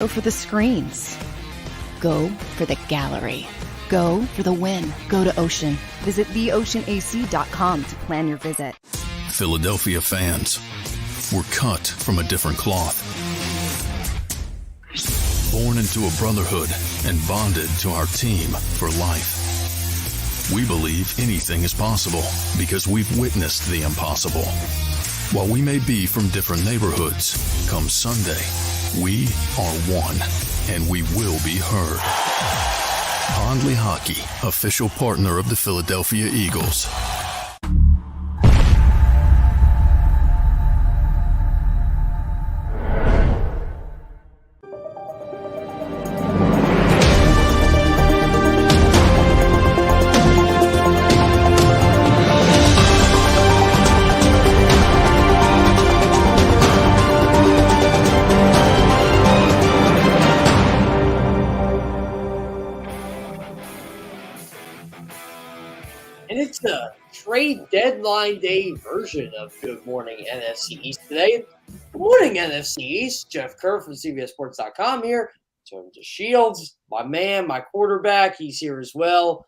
Go for the screens. Go for the gallery. Go for the win. Go to Ocean. Visit theoceanac.com to plan your visit. Philadelphia fans, we're cut from a different cloth. Born into a brotherhood and bonded to our team for life. We believe anything is possible because we've witnessed the impossible. While we may be from different neighborhoods, come Sunday, we are one, and we will be heard. Pondley Hockey, official partner of the Philadelphia Eagles. It's a trade deadline day version of Good Morning NFC East today. Good morning, NFC East. Jeff Kerr from CBSSports.com here. Tony Shields, my man, my quarterback. He's here as well.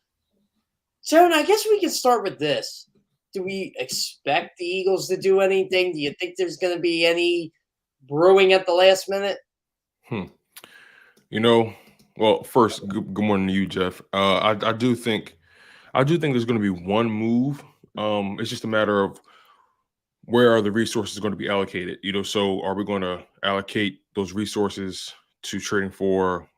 Tony, I guess we can start with this. Do we expect the Eagles to do anything? Do you think there's going to be any brewing at the last minute? Well, first, good morning to you, Jeff. I do think there's going to be one move. It's just a matter of where are the resources going to be allocated. So are we going to allocate those resources to trading for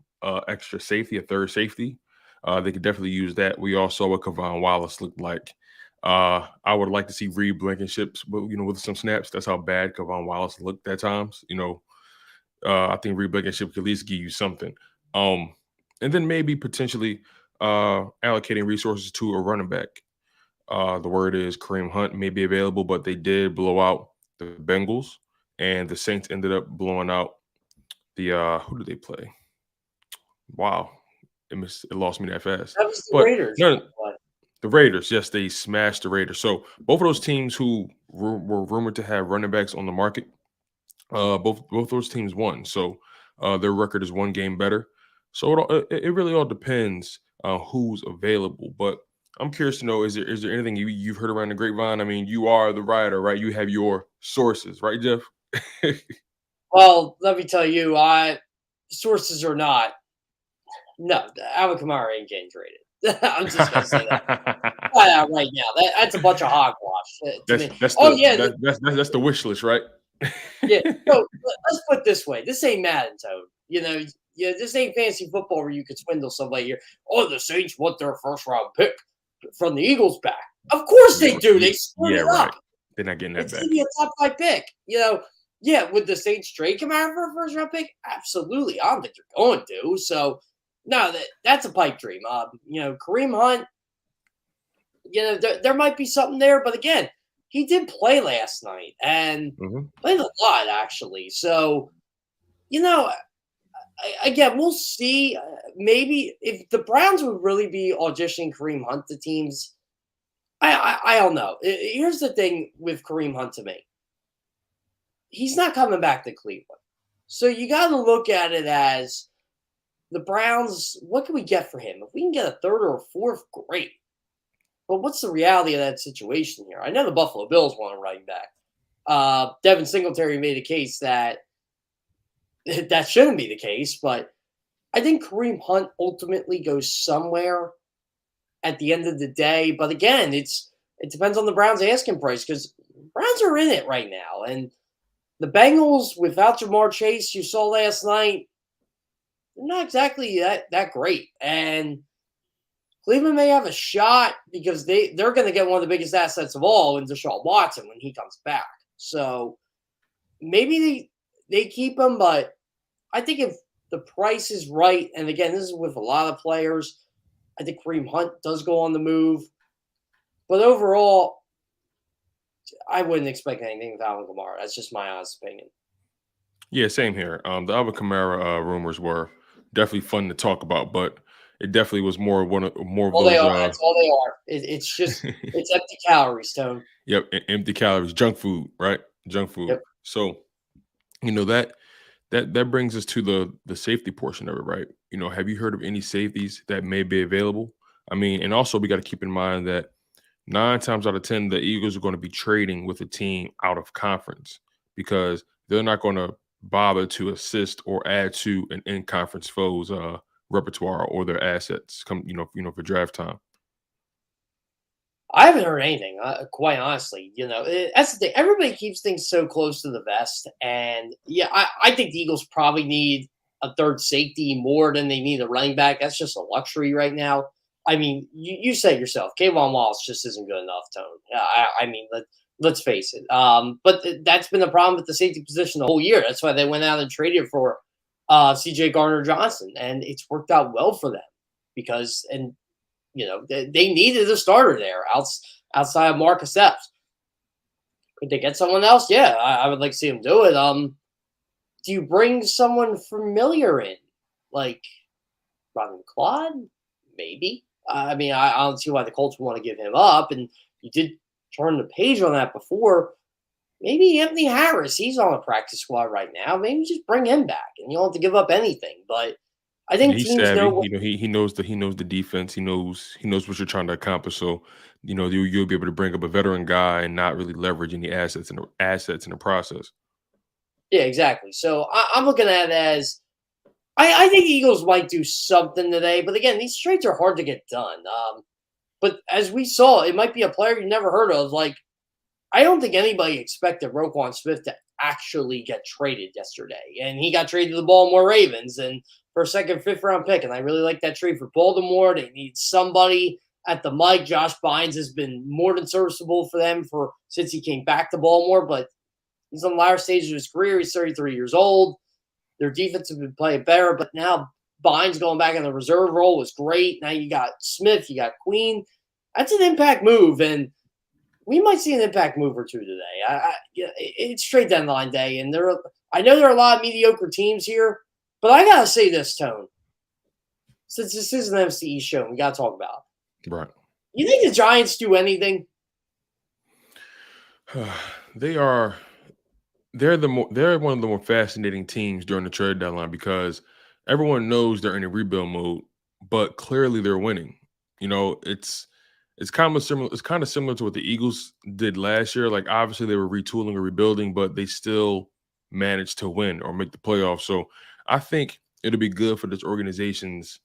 extra safety, a third safety? They could definitely use that. We all saw what Kevon Wallace looked like. I would like to see Reed Blankenship's, with some snaps. That's how bad Kevon Wallace looked at times. I think Reed Blankenship could at least give you something. And then maybe potentially allocating resources to a running back. The word is Kareem Hunt may be available, but they did blow out the Bengals, and the Saints ended up blowing out the who did they play? Wow, it lost me that fast. That was the Raiders. The Raiders, yes, they smashed the Raiders. So both of those teams who were rumored to have running backs on the market, both those teams won. So their record is one game better. So it really all depends who's available. But I'm curious to know, is there anything you've heard around the grapevine? I mean, you are the writer, right? You have your sources, right, Jeff? Well, let me tell you, sources or not, no, Alvin Kamara ain't getting traded. I'm just going to say that right now. That's a bunch of hogwash. That's the wish list, right? Yeah. So let's put it this way. This ain't Madden, Toad. This ain't fantasy football where you could swindle somebody here. Oh, the Saints want their first-round pick from the Eagles back. Of course they do. They split it up. They're not getting that it's back. It's going to be a top-5 pick. Would the Saints trade Kamara for a first-round pick? Absolutely. I don't think they're going to. So, no, that's a pipe dream. Kareem Hunt, there might be something there. But, again, he did play last night and played a lot, actually. So, again, we'll see. Maybe if the Browns would really be auditioning Kareem Hunt to teams, I don't know. Here's the thing with Kareem Hunt to me. He's not coming back to Cleveland. So you got to look at it as the Browns, what can we get for him? If we can get a third or a fourth, great. But what's the reality of that situation here? I know the Buffalo Bills want a running back. Devin Singletary made a case that shouldn't be the case, but I think Kareem Hunt ultimately goes somewhere at the end of the day. But again, it depends on the Browns' asking price because Browns are in it right now. And the Bengals, without Jamar Chase, you saw last night, they're not exactly that great. And Cleveland may have a shot because they're going to get one of the biggest assets of all in Deshaun Watson when he comes back. So maybe they keep him, but I think if the price is right, and again, this is with a lot of players, I think Kareem Hunt does go on the move. But overall, I wouldn't expect anything with Alvin Kamara. That's just my honest opinion. Yeah, same here. The Alvin Kamara rumors were definitely fun to talk about, but it definitely was more of those. That's all they are. It's just it's empty calories, Tone. Yep, empty calories, junk food, right? Junk food. Yep. So, that that brings us to the safety portion of it, right? You know, have you heard of any safeties that may be available? I mean, and also we got to keep in mind that 9 times out of 10, the Eagles are going to be trading with a team out of conference because they're not going to bother to assist or add to an in-conference foe's repertoire or their assets come, for draft time. I haven't heard anything, quite honestly. That's the thing. Everybody keeps things so close to the vest. And, yeah, I think the Eagles probably need a third safety more than they need a running back. That's just a luxury right now. I mean, you said yourself, Kayvon Wallace just isn't good enough, Tone. I mean, let's face it. But that's been the problem with the safety position the whole year. That's why they went out and traded for C.J. Gardner-Johnson. And it's worked out well for them because – and. They needed a starter there outside of Marcus Epps. Could they get someone else? Yeah, I would like to see them do it. Do you bring someone familiar in, like Robin Claude? Maybe. I mean, I don't see why the Colts would want to give him up. And you did turn the page on that before. Maybe Anthony Harris, he's on the practice squad right now. Maybe just bring him back, and you don't have to give up anything. But I think he's teams savvy. know He knows the defense. He knows what you're trying to accomplish. So, you'll be able to bring up a veteran guy and not really leverage any assets in the process. Yeah, exactly. So I'm looking at it as I think the Eagles might do something today. But again, these trades are hard to get done. But as we saw, it might be a player you never heard of. Like, I don't think anybody expected Roquan Smith to actually get traded yesterday, and he got traded to the Baltimore Ravens and for a second, 5th round pick. And I really like that trade for Baltimore. They need somebody at the mic. Josh Bynes has been more than serviceable for them since he came back to Baltimore, but he's on the latter stage of his career. He's 33 years old. Their defense has been playing better, but now Bynes going back in the reserve role was great. Now you got Smith, you got Queen. That's an impact move, and we might see an impact move or two today. It's trade deadline day, and I know there are a lot of mediocre teams here. But I got to say this, Tone. Since this is an NFC East show, we got to talk about it. Right. You think the Giants do anything? They're one of the more fascinating teams during the trade deadline because everyone knows they're in a rebuild mode, but clearly they're winning. It's kind of similar. It's kind of similar to what the Eagles did last year. Like, obviously they were retooling or rebuilding, but they still managed to win or make the playoffs. So I think it'll be good for this organization's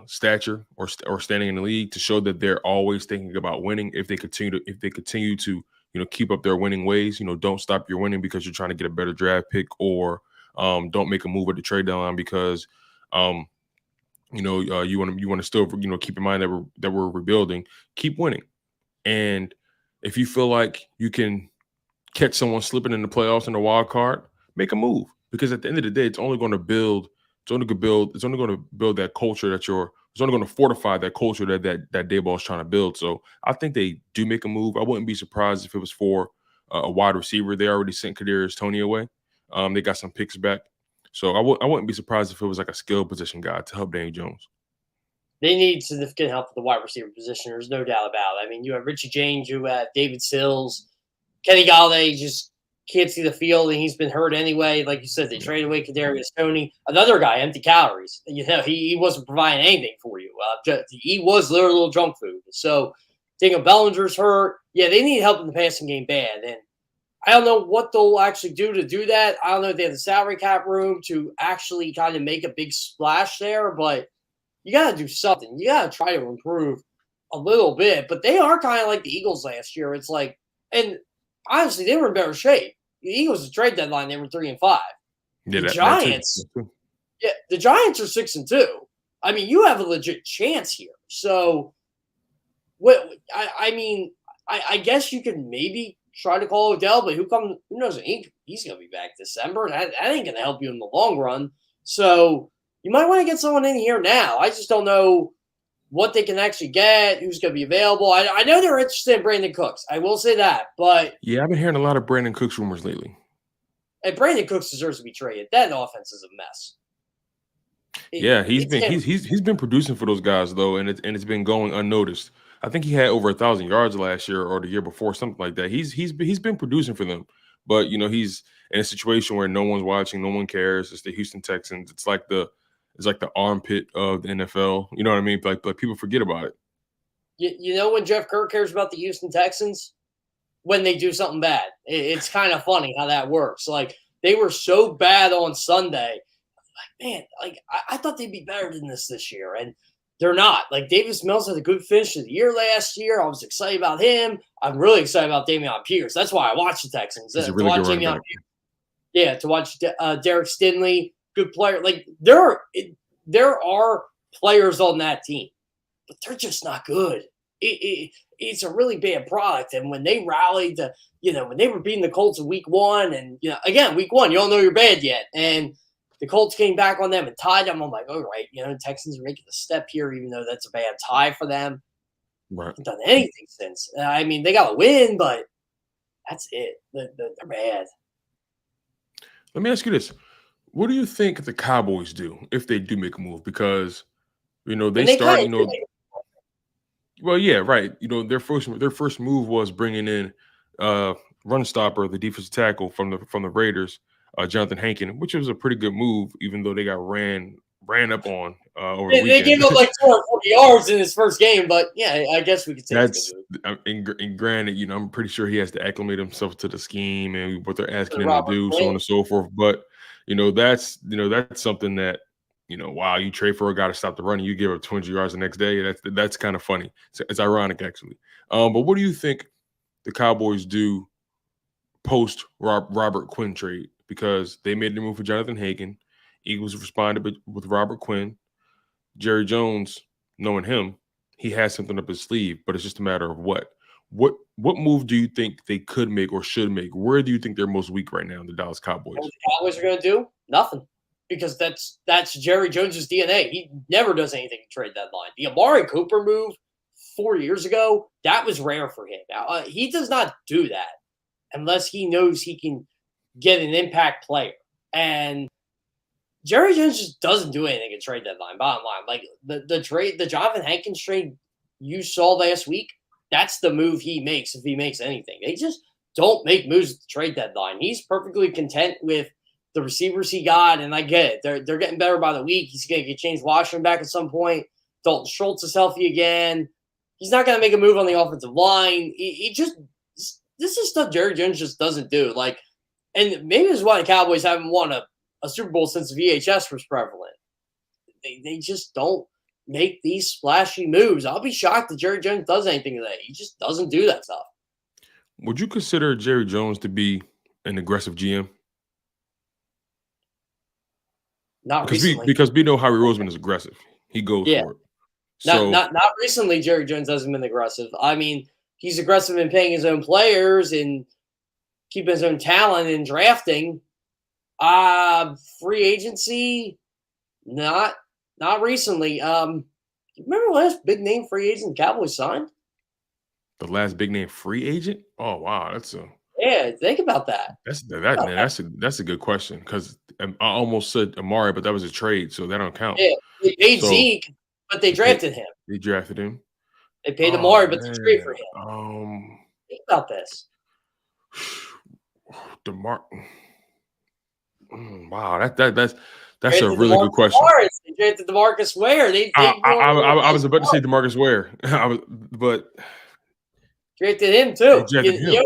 stature or standing in the league to show that they're always thinking about winning. If they continue to keep up their winning ways, don't stop your winning because you're trying to get a better draft pick, or don't make a move at the trade deadline because you want to still keep in mind that we're rebuilding. Keep winning, and if you feel like you can catch someone slipping in the playoffs in the wild card, make a move. Because at the end of the day, it's only going to build that culture it's only going to fortify that culture that Daboll is trying to build. So I think they do make a move. I wouldn't be surprised if it was for a wide receiver. They already sent Kadarius Toney away. They got some picks back. So I wouldn't be surprised if it was like a skill position guy to help Daniel Jones. They need significant help at the wide receiver position. There's no doubt about it. I mean, you have Richie James, you have David Sills, Kenny Galladay just can't see the field, and he's been hurt anyway. Like you said, they traded away Kadarius Toney. Another guy, empty calories. He wasn't providing anything for you. He was literally little junk food. So, Daniel Bellinger's hurt. Yeah, they need help in the passing game bad. And I don't know what they'll actually do to do that. I don't know if they have the salary cap room to actually kind of make a big splash there, but you got to do something. You got to try to improve a little bit. But they are kind of like the Eagles last year. It's like, and honestly, they were in better shape. The Eagles' trade deadline, they were 3-5. Yeah, the Giants are 6-2. I mean, you have a legit chance here. So, I guess you could maybe try to call Odell, but who knows? He's going to be back December. That ain't going to help you in the long run. So you might want to get someone in here now. I just don't know what they can actually get, who's going to be available. I know they're interested in Brandon Cooks. I will say that. But yeah, I've been hearing a lot of Brandon Cooks rumors lately. And Brandon Cooks deserves to be traded. That offense is a mess. He's been producing for those guys though, and it's been going unnoticed. I think he had over 1,000 yards last year or the year before, something like that. He's been producing for them, But he's in a situation where no one's watching, no one cares. It's the Houston Texans. It's like the armpit of the NFL. You know what I mean? Like people forget about it. You know when Jeff Kerr cares about the Houston Texans? When they do something bad. It's kind of funny how that works. Like, they were so bad on Sunday. Like, man, like I thought they'd be better than this year, and they're not. Like, Davis Mills had a good finish of the year last year. I was excited about him. I'm really excited about Dameon Pierce. That's why I watch the Texans. He's a really good running back. Yeah, to watch Derek Stingley, good player. Like, there are players on that team, but they're just not good. It's a really bad product. And when they rallied to, when they were beating the Colts in week 1, and, again, week 1, you don't know you're bad yet. And the Colts came back on them and tied them. I'm like, all right, the Texans are making a step here, even though that's a bad tie for them. Right. Haven't done anything since. I mean, they got a win, but that's it. They're bad. Let me ask you this. What do you think the Cowboys do if they do make a move? Because, they start, well, yeah, right. Their first move was bringing in run stopper, the defensive tackle from the Raiders, Jonathan Hankin, which was a pretty good move, even though they got ran up on over the weekend. They gave up like 240 yards in his first game, but yeah, I guess we could say that's. And granted, I'm pretty sure he has to acclimate himself to the scheme and what they're asking him to do, so on and so forth. But that's something that. Wow, you trade for a guy to stop the run and you give up 200 yards the next day. That's kind of funny. It's ironic, actually. But what do you think the Cowboys do post Robert Quinn trade? Because they made the move for Jonathan Hagan. Eagles responded with Robert Quinn. Jerry Jones, knowing him, he has something up his sleeve, but it's just a matter of what. What move do you think they could make or should make? Where do you think they're most weak right now, the Dallas Cowboys? What the Cowboys are going to do? Nothing. Because that's Jerry Jones's DNA. He never does anything at trade deadline. The Amari Cooper move 4 years ago, that was rare for him. Now, he does not do that unless he knows he can get an impact player. And Jerry Jones just doesn't do anything at trade deadline, bottom line. Like, the Jonathan Hankins trade you saw last week, that's the move he makes if he makes anything. They just don't make moves at the trade deadline. He's perfectly content with the receivers he got, and I get it. They're getting better by the week. He's going to get James Washington back at some point. Dalton Schultz is healthy again. He's not going to make a move on the offensive line. This is stuff Jerry Jones just doesn't do. Like, and maybe this is why the Cowboys haven't won a Super Bowl since VHS was prevalent. They just don't make these splashy moves. I'll be shocked if Jerry Jones does anything today. He just doesn't do that stuff. Would you consider Jerry Jones to be an aggressive GM? Not recently. Because we know Howie Roseman is aggressive. He goes for it. So, not recently, Jerry Jones hasn't been aggressive. I mean, he's aggressive in paying his own players and keeping his own talent and drafting. Free agency, not recently. You remember the last big name free agent the Cowboys signed? The last big name free agent? Oh wow, think about that. That's a good question, because I almost said Amari, but that was a trade, so that don't count. Yeah, they paid Zeke, but they drafted him. They drafted him. They paid Amari, but they traded for him. Think about this. Wow, that's a really good question. They drafted DeMarcus Ware. I was about to say DeMarcus Ware, but drafted him too. Him.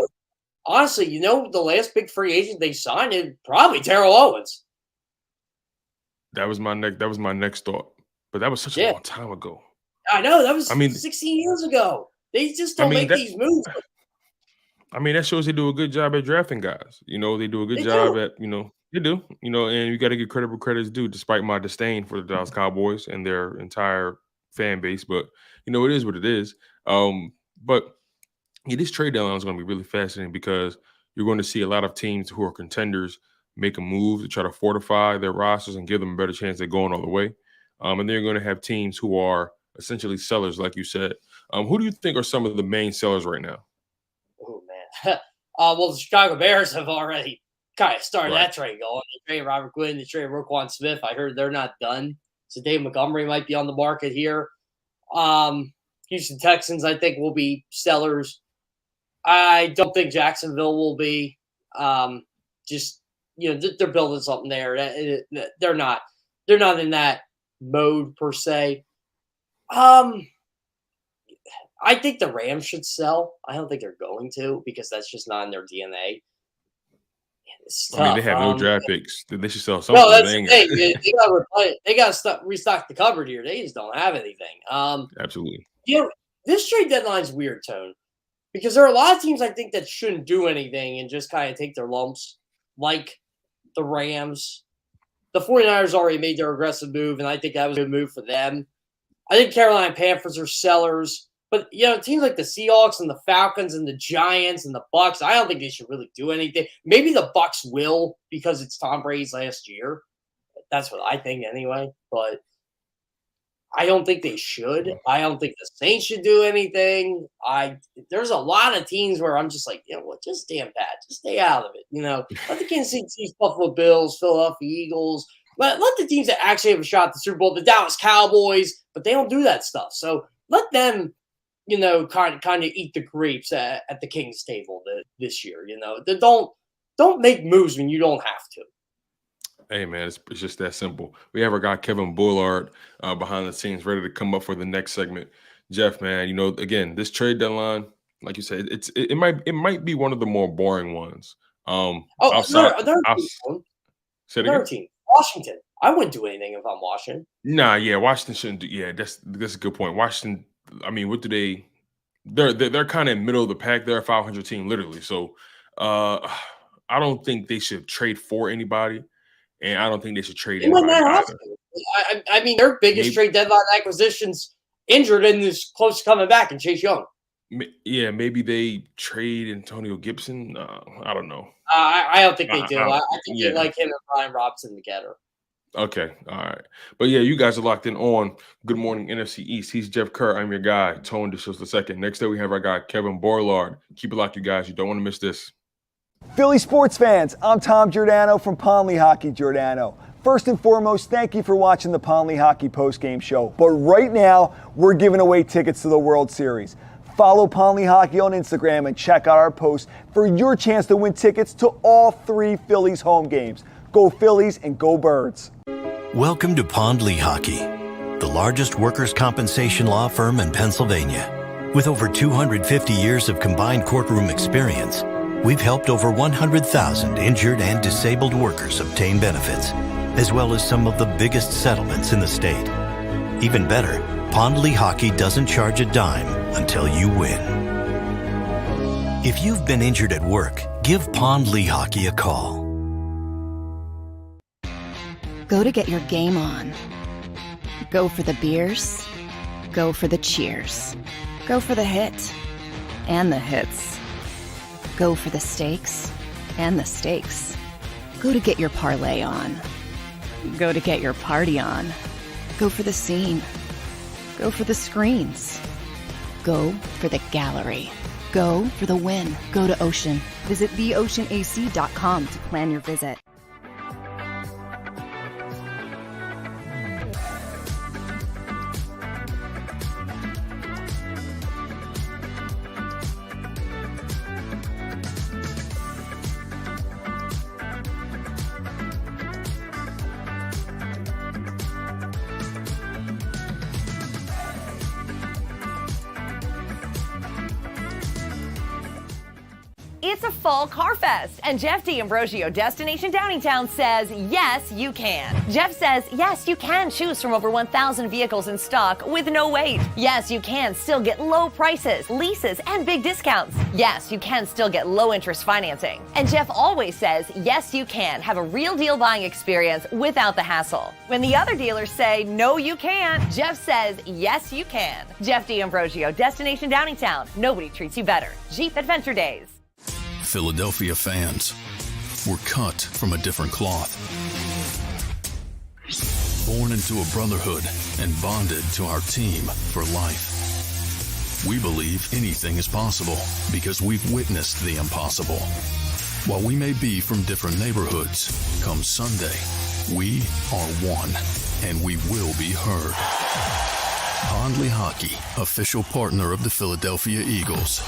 Honestly, the last big free agent they signed is probably Terrell Owens. That was my next thought, but that was such a long time ago. I know, that was 16 years ago. They just don't make these moves. I mean, that shows they do a good job at drafting guys. They do a good job at they do. And you got to give credit where credit is due, despite my disdain for the Dallas Cowboys and their entire fan base. But it is what it is. But this trade deadline is going to be really fascinating, because you're going to see a lot of teams who are contenders make a move to try to fortify their rosters and give them a better chance at going all the way. And then you're going to have teams who are essentially sellers, like you said. Who do you think are some of the main sellers right now? Oh, man. Well, the Chicago Bears have already kind of started that trade going. They traded Robert Quinn. They traded Roquan Smith. I heard they're not done. So Dave Montgomery might be on the market here. Houston Texans, I think, will be sellers. I don't think Jacksonville will be. Just, they're building something there. They're not in that mode per se. I think the Rams should sell. I don't think they're going to, because that's just not in their DNA. It's tough. They have no draft picks. They should sell something. No, that's the thing. They got to restock the cupboard here. They just don't have anything. Absolutely. This trade deadline's weird, Tone, because there are a lot of teams I think that shouldn't do anything and just kind of take their lumps, like the Rams. The 49ers already made their aggressive move, and I think that was a good move for them. I think Carolina Panthers are sellers. But, teams like the Seahawks and the Falcons and the Giants and the Bucks, I don't think they should really do anything. Maybe the Bucks will, because it's Tom Brady's last year. That's what I think anyway. But I don't think they should. I don't think the Saints should do anything. There's a lot of teams where I'm just like, just stand pat. Just stay out of it. Let the Kansas City Chiefs, Buffalo Bills, Philadelphia Eagles. Let the teams that actually have a shot at the Super Bowl, the Dallas Cowboys, but they don't do that stuff. So let them kind of eat the grapes at the King's table this year. Don't make moves when you don't have to. Hey, man, it's just that simple. We have our guy Kevin Bullard behind the scenes, ready to come up for the next segment. Jeff, man, again, this trade deadline, like you said, it might be one of the more boring ones. Another team, Washington. I wouldn't do anything if I'm Washington. Nah, yeah, Washington shouldn't do. Yeah, that's a good point. Washington. I mean, what do they? They're kind of in the middle of the pack. They're a 500 team, literally. So, I don't think they should trade for anybody, and I don't think they should trade anybody either. I mean, their biggest trade deadline acquisitions injured and is close to coming back, and Chase Young. Yeah, maybe they trade Antonio Gibson. I don't know. I don't think they do. I think they like him and Brian Robinson together. Okay, all right. But yeah, you guys are locked in on Good Morning NFC East. He's Jeff Kerr. I'm your guy, Tone just a second. Next up, we have our guy, Kevin Bullard. Keep it locked, you guys. You don't want to miss this. Philly sports fans, I'm Tom Giordano from Pondley Hockey Giordano. First and foremost, thank you for watching the Pondley Hockey postgame show. But right now, we're giving away tickets to the World Series. Follow Pondley Hockey on Instagram and check out our posts for your chance to win tickets to all 3 Phillies home games. Go Phillies and go Birds. Welcome to Pondley Hockey, the largest workers' compensation law firm in Pennsylvania. With over 250 years of combined courtroom experience, we've helped over 100,000 injured and disabled workers obtain benefits, as well as some of the biggest settlements in the state. Even better, Pondley Hockey doesn't charge a dime until you win. If you've been injured at work, give Pondley Hockey a call. Go to get your game on. Go for the beers. Go for the cheers. Go for the hit and the hits. Go for the stakes and the stakes. Go to get your parlay on. Go to get your party on. Go for the scene. Go for the screens. Go for the gallery. Go for the win. Go to Ocean. Visit theoceanac.com to plan your visit. It's a fall car fest, and Jeff D'Ambrosio, Destination Downingtown, says, yes, you can. Jeff says, yes, you can choose from over 1,000 vehicles in stock with no wait. Yes, you can still get low prices, leases, and big discounts. Yes, you can still get low interest financing. And Jeff always says, yes, you can have a real deal buying experience without the hassle. When the other dealers say, no, you can't, Jeff says, yes, you can. Jeff D'Ambrosio, Destination Downingtown. Nobody treats you better. Jeep Adventure Days. Philadelphia fans, we're cut from a different cloth. Born into a brotherhood and bonded to our team for life. We believe anything is possible because we've witnessed the impossible. While we may be from different neighborhoods, come Sunday, we are one, and we will be heard. Pondley Hockey, official partner of the Philadelphia Eagles.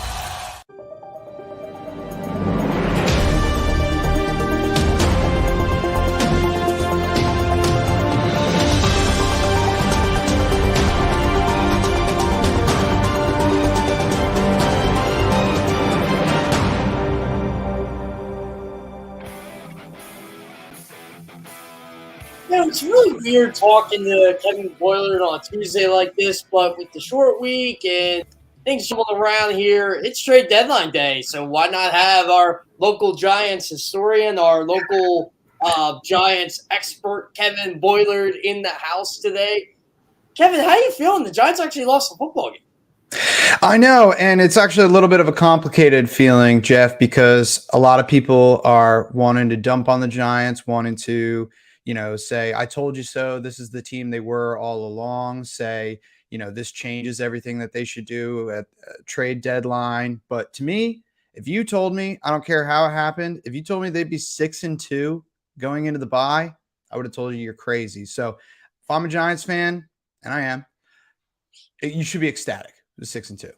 really weird talking to Kevin Boylan on a Tuesday like this, but with the short week and things jumbling around here, it's trade deadline day. So why not have our local Giants historian, our local Giants expert, Kevin Boylan, in the house today? Kevin, how you feeling? The Giants actually lost the football game. I know, and it's actually a little bit of a complicated feeling, Jeff, because a lot of people are wanting to dump on the Giants, wanting to, say, I told you so. This is the team they were all along. Say, this changes everything that they should do at trade deadline. But to me, if you told me, I don't care how it happened, if you told me they'd be 6-2 going into the bye, I would have told you you're crazy. So if I'm a Giants fan, and I am, you should be ecstatic. 6-2.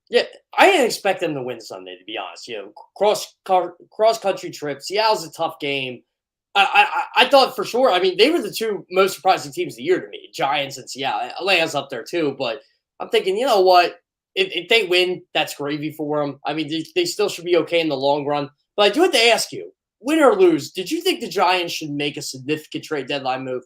Yeah, I didn't expect them to win Sunday, to be honest. Cross country trip. Seattle's a tough game. I thought for sure. I mean, they were the two most surprising teams of the year to me, Giants and Seattle. Atlanta's up there too, but I'm thinking, you know what? If they win, that's gravy for them. I mean, they still should be okay in the long run. But I do have to ask you, win or lose, did you think the Giants should make a significant trade deadline move?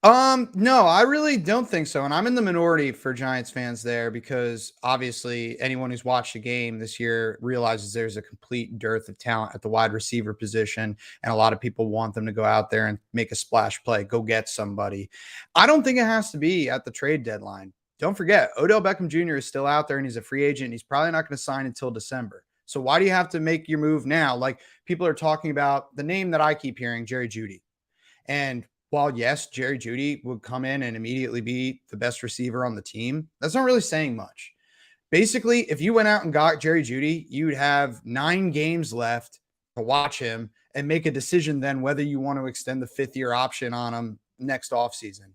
No, I really don't think so. And I'm in the minority for Giants fans there because obviously anyone who's watched a game this year realizes there's a complete dearth of talent at the wide receiver position. And a lot of people want them to go out there and make a splash play, go get somebody. I don't think it has to be at the trade deadline. Don't forget, Odell Beckham Jr. is still out there and he's a free agent. And he's probably not going to sign until December. So why do you have to make your move now? Like people are talking about the name that I keep hearing, Jerry Jeudy. And while, yes, Jerry Jeudy would come in and immediately be the best receiver on the team, that's not really saying much. Basically, if you went out and got Jerry Jeudy, you'd have 9 games left to watch him and make a decision then whether you want to extend the 5th-year option on him next offseason.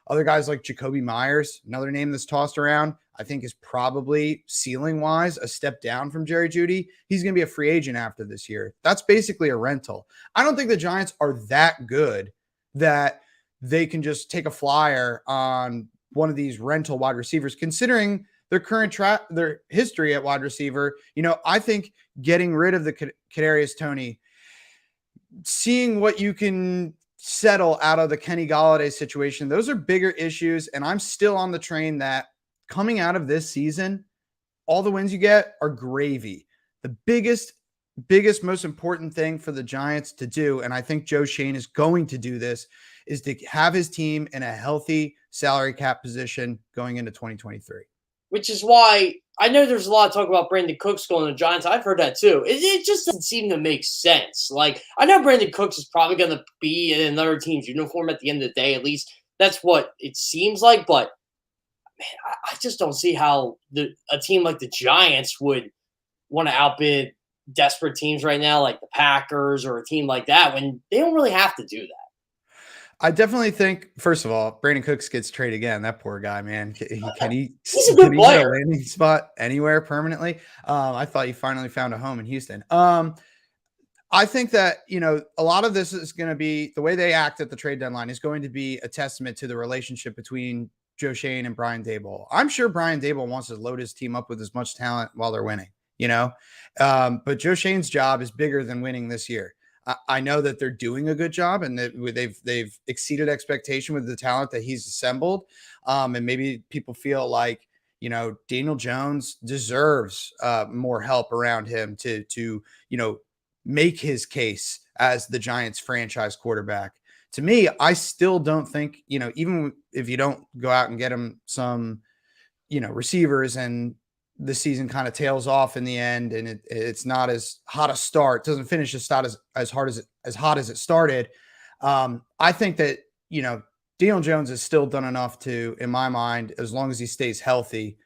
Other guys like Jacoby Myers, another name that's tossed around, I think is probably ceiling-wise a step down from Jerry Jeudy. He's going to be a free agent after this year. That's basically a rental. I don't think the Giants are that good that they can just take a flyer on one of these rental wide receivers, considering their current their history at wide receiver. I think getting rid of the Kadarius Toney, seeing what you can settle out of the Kenny Golladay situation, those are bigger issues. And I'm still on the train that coming out of this season, all the wins you get are gravy. The biggest, most important thing for the Giants to do, and I think Joe Shane is going to do this, is to have his team in a healthy salary cap position going into 2023. Which is why I know there's a lot of talk about Brandon Cooks going to the Giants. I've heard that too. It just doesn't seem to make sense. Like, I know Brandon Cooks is probably going to be in another team's uniform at the end of the day. At least that's what it seems like. But, man, I just don't see how a team like the Giants would want to outbid desperate teams right now, like the Packers or a team like that, when they don't really have to do that. I definitely think, first of all, Brandon Cooks gets traded again. That poor guy, man. Can he good player. get a landing spot anywhere permanently? I thought he finally found a home in Houston. I think that, a lot of this is going to be the way they act at the trade deadline is going to be a testament to the relationship between Joe Shane and Brian Daboll. I'm sure Brian Daboll wants to load his team up with as much talent while they're winning. But Joe Shane's job is bigger than winning this year. I know that they're doing a good job and that they've exceeded expectation with the talent that he's assembled. And maybe people feel like, Daniel Jones deserves more help around him to make his case as the Giants franchise quarterback. To me, I still don't think, even if you don't go out and get him some, receivers and the season kind of tails off in the end and it's not as hot a start, doesn't finish as hot as it started. I think that, Daniel Jones has still done enough to, in my mind, as long as he stays healthy,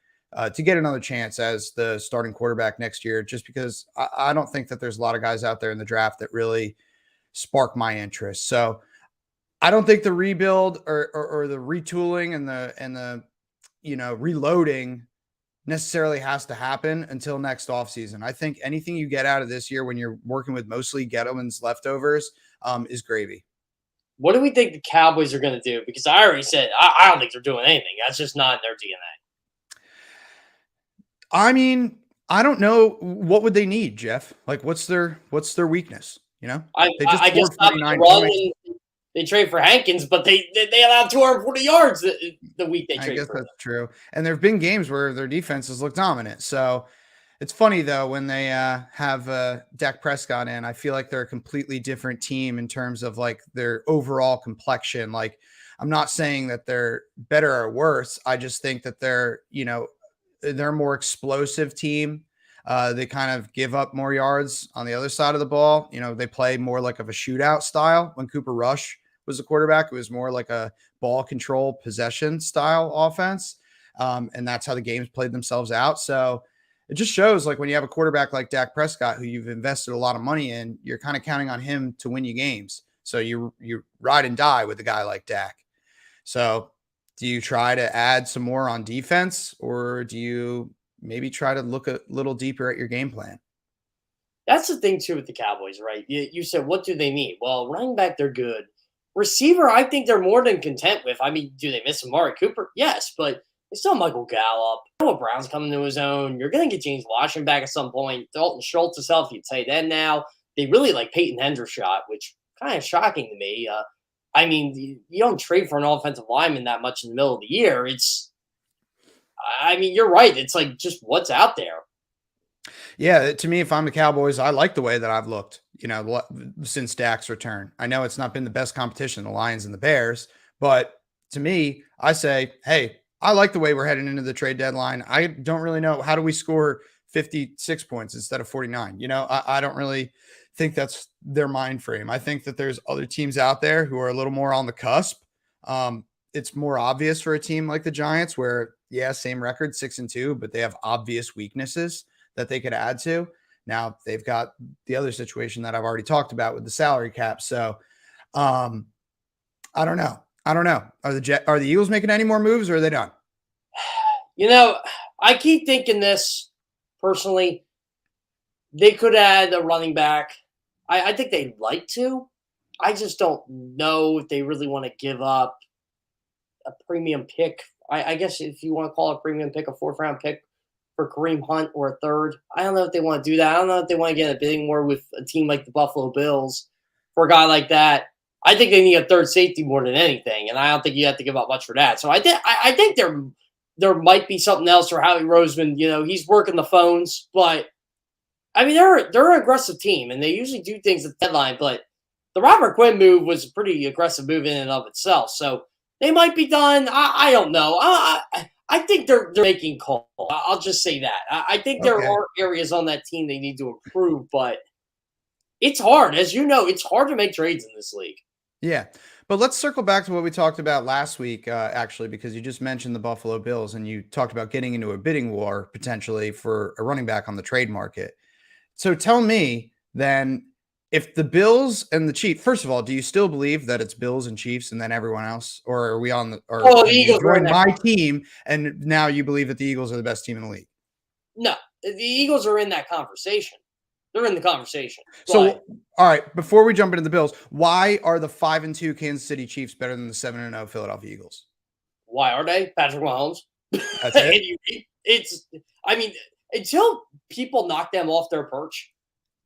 to get another chance as the starting quarterback next year, just because I don't think that there's a lot of guys out there in the draft that really spark my interest. So I don't think the rebuild or the retooling and the reloading necessarily has to happen until next offseason. I think anything you get out of this year when you're working with mostly Gettleman's leftovers is gravy. What do we think the Cowboys are going to do? Because I already said I don't think they're doing anything. That's just not in their DNA. I mean, I don't know. What would they need, Jeff? Like, what's their weakness? I guess not the run. they trade for Hankins, but they allowed 240 yards the week they traded. I guess for him. that's true. And there have been games where their defenses look dominant. So it's funny though when they have Dak Prescott in. I feel like they're a completely different team in terms of like their overall complexion. Like I'm not saying that they're better or worse. I just think that they're a more explosive team. They kind of give up more yards on the other side of the ball. They play more like of a shootout style. When Cooper Rush was the quarterback, it was more like a ball control possession style offense. And that's how the games played themselves out. So it just shows like when you have a quarterback like Dak Prescott, who you've invested a lot of money in, you're kind of counting on him to win you games. So you ride and die with a guy like Dak. So do you try to add some more on defense, or do you maybe try to look a little deeper at your game plan? That's the thing too with the Cowboys, right? You said, what do they need? Well, running back, they're good. Receiver, I think they're more than content with. I mean, do they miss Amari Cooper? Yes, but it's still Michael Gallup. Noah Brown's coming to his own. You're going to get James Washington back at some point. Dalton Schultz is healthy, tight end now. They really like Peyton Hendershot, which kind of shocking to me. I mean, you don't trade for an offensive lineman that much in the middle of the year. You're right. It's like just what's out there. Yeah, to me, if I'm the Cowboys, I like the way that I've looked, since Dak's return. I know it's not been the best competition, the Lions and the Bears, but to me, I say, hey, I like the way we're heading into the trade deadline. I don't really know, how do we score 56 points instead of 49? I don't really think that's their mind frame. I think that there's other teams out there who are a little more on the cusp. It's more obvious for a team like the Giants where, yeah, same record, 6-2, but they have obvious weaknesses that they could add to. Now they've got the other situation that I've already talked about with the salary cap. So I don't know. Are the Eagles making any more moves, or are they done? I keep thinking this personally. They could add a running back. I think they'd like to. I just don't know if they really want to give up a premium pick. I guess if you want to call it a premium pick, a 4th-round pick for Kareem Hunt or a 3rd. I don't know if they want to do that. I don't know if they want to get a bidding war with a team like the Buffalo Bills for a guy like that. I think they need a 3rd safety more than anything, and I don't think you have to give up much for that. So I think there might be something else for Howie Roseman. He's working the phones, but I mean they're an aggressive team, and they usually do things at the deadline. But the Robert Quinn move was a pretty aggressive move in and of itself. So they might be done. I don't know. I think they're making calls. I'll just say that. I think there are areas on that team they need to improve, but it's hard. As you know, it's hard to make trades in this league. Yeah. But let's circle back to what we talked about last week, actually, because you just mentioned the Buffalo Bills and you talked about getting into a bidding war potentially for a running back on the trade market. So tell me then, if the Bills and the Chiefs, first of all, do you still believe that it's Bills and Chiefs and then everyone else? Or are we on the the Eagles joined my team and now you believe that the Eagles are the best team in the league? No, the Eagles are in that conversation. They're in the conversation. So, all right, before we jump into the Bills, why are the 5-2 Kansas City Chiefs better than the 7-0 Philadelphia Eagles? Why are they? Patrick Mahomes. That's it. Until people knock them off their perch,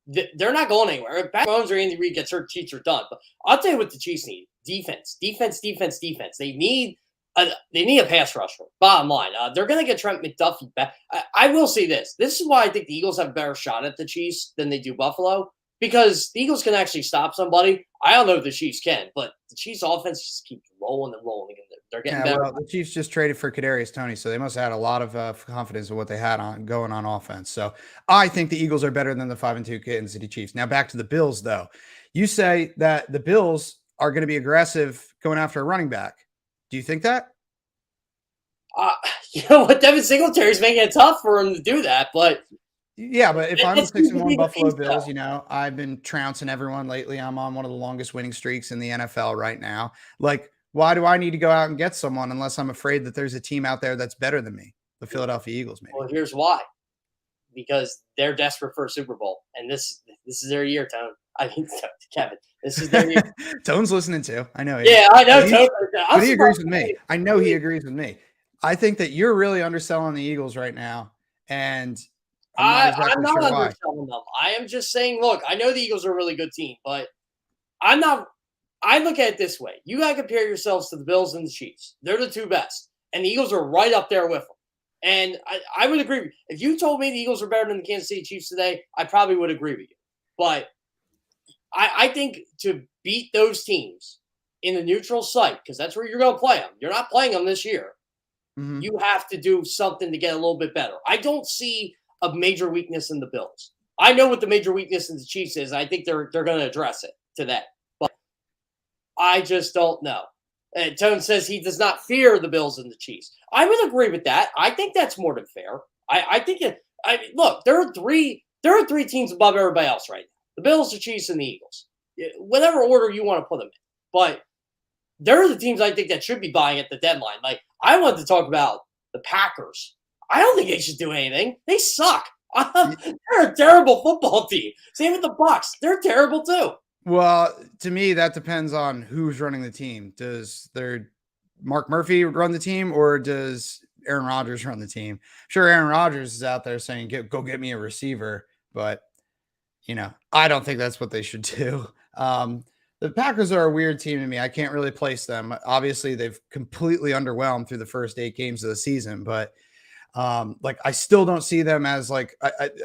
they're not going anywhere. If Patrick Mahomes or Andy Reid gets hurt, Chiefs are done. But I'll tell you what the Chiefs need: defense. They need a pass rusher. Bottom line, they're going to get Trent McDuffie back. I will say this: this is why I think the Eagles have a better shot at the Chiefs than they do Buffalo, because the Eagles can actually stop somebody. I don't know if the Chiefs can, but the Chiefs' offense just keeps rolling and rolling. They're getting better. Well, the Chiefs just traded for Kadarius Toney, so they must have had a lot of confidence in what they had going on offense. So I think the Eagles are better than the 5-2 Kansas City Chiefs. Now back to the Bills, though. You say that the Bills are going to be aggressive going after a running back. Do you think that? You know what? Devin Singletary's making it tough for him to do that, but yeah, but if I'm the 6-1 Buffalo Bills, I've been trouncing everyone lately. I'm on one of the longest winning streaks in the NFL right now. Like, why do I need to go out and get someone unless I'm afraid that there's a team out there that's better than me? The Philadelphia Eagles, maybe. Well, here's why. Because they're desperate for a Super Bowl, and this is their year, Tone. Kevin, this is their year. Tone's listening too. I know. Yeah, I know. Tone, but he agrees with me. I know he agrees with me. I think that you're really underselling the Eagles right now, and I'm not underselling them. I am just saying, look, I know the Eagles are a really good team, but I'm not I look at it this way. You got to compare yourselves to the Bills and the Chiefs. They're the two best. And the Eagles are right up there with them. And I would agree. If you told me the Eagles are better than the Kansas City Chiefs today, I probably would agree with you. But I think to beat those teams in the neutral site, because that's where you're going to play them. You're not playing them this year. Mm-hmm. You have to do something to get a little bit better. I don't see a major weakness in the Bills. I know what the major weakness in the Chiefs is. And I think they're going to address it today. But I just don't know. Tone says he does not fear the Bills and the Chiefs. I would agree with that. I think that's more than fair. I think look, there are three teams above everybody else right now. The Bills, the Chiefs, and the Eagles. Whatever order you want to put them in. But they're the teams I think that should be buying at the deadline. Like, I wanted to talk about the Packers. I don't think they should do anything. They suck. They're a terrible football team. Same with the Bucs. They're terrible too. Well, to me, that depends on who's running the team. Does Mark Murphy run the team, or does Aaron Rodgers run the team? Sure, Aaron Rodgers is out there saying, go get me a receiver. But, I don't think that's what they should do. The Packers are a weird team to me. I can't really place them. Obviously, they've completely underwhelmed through the first 8 games of the season. But, I still don't see them as I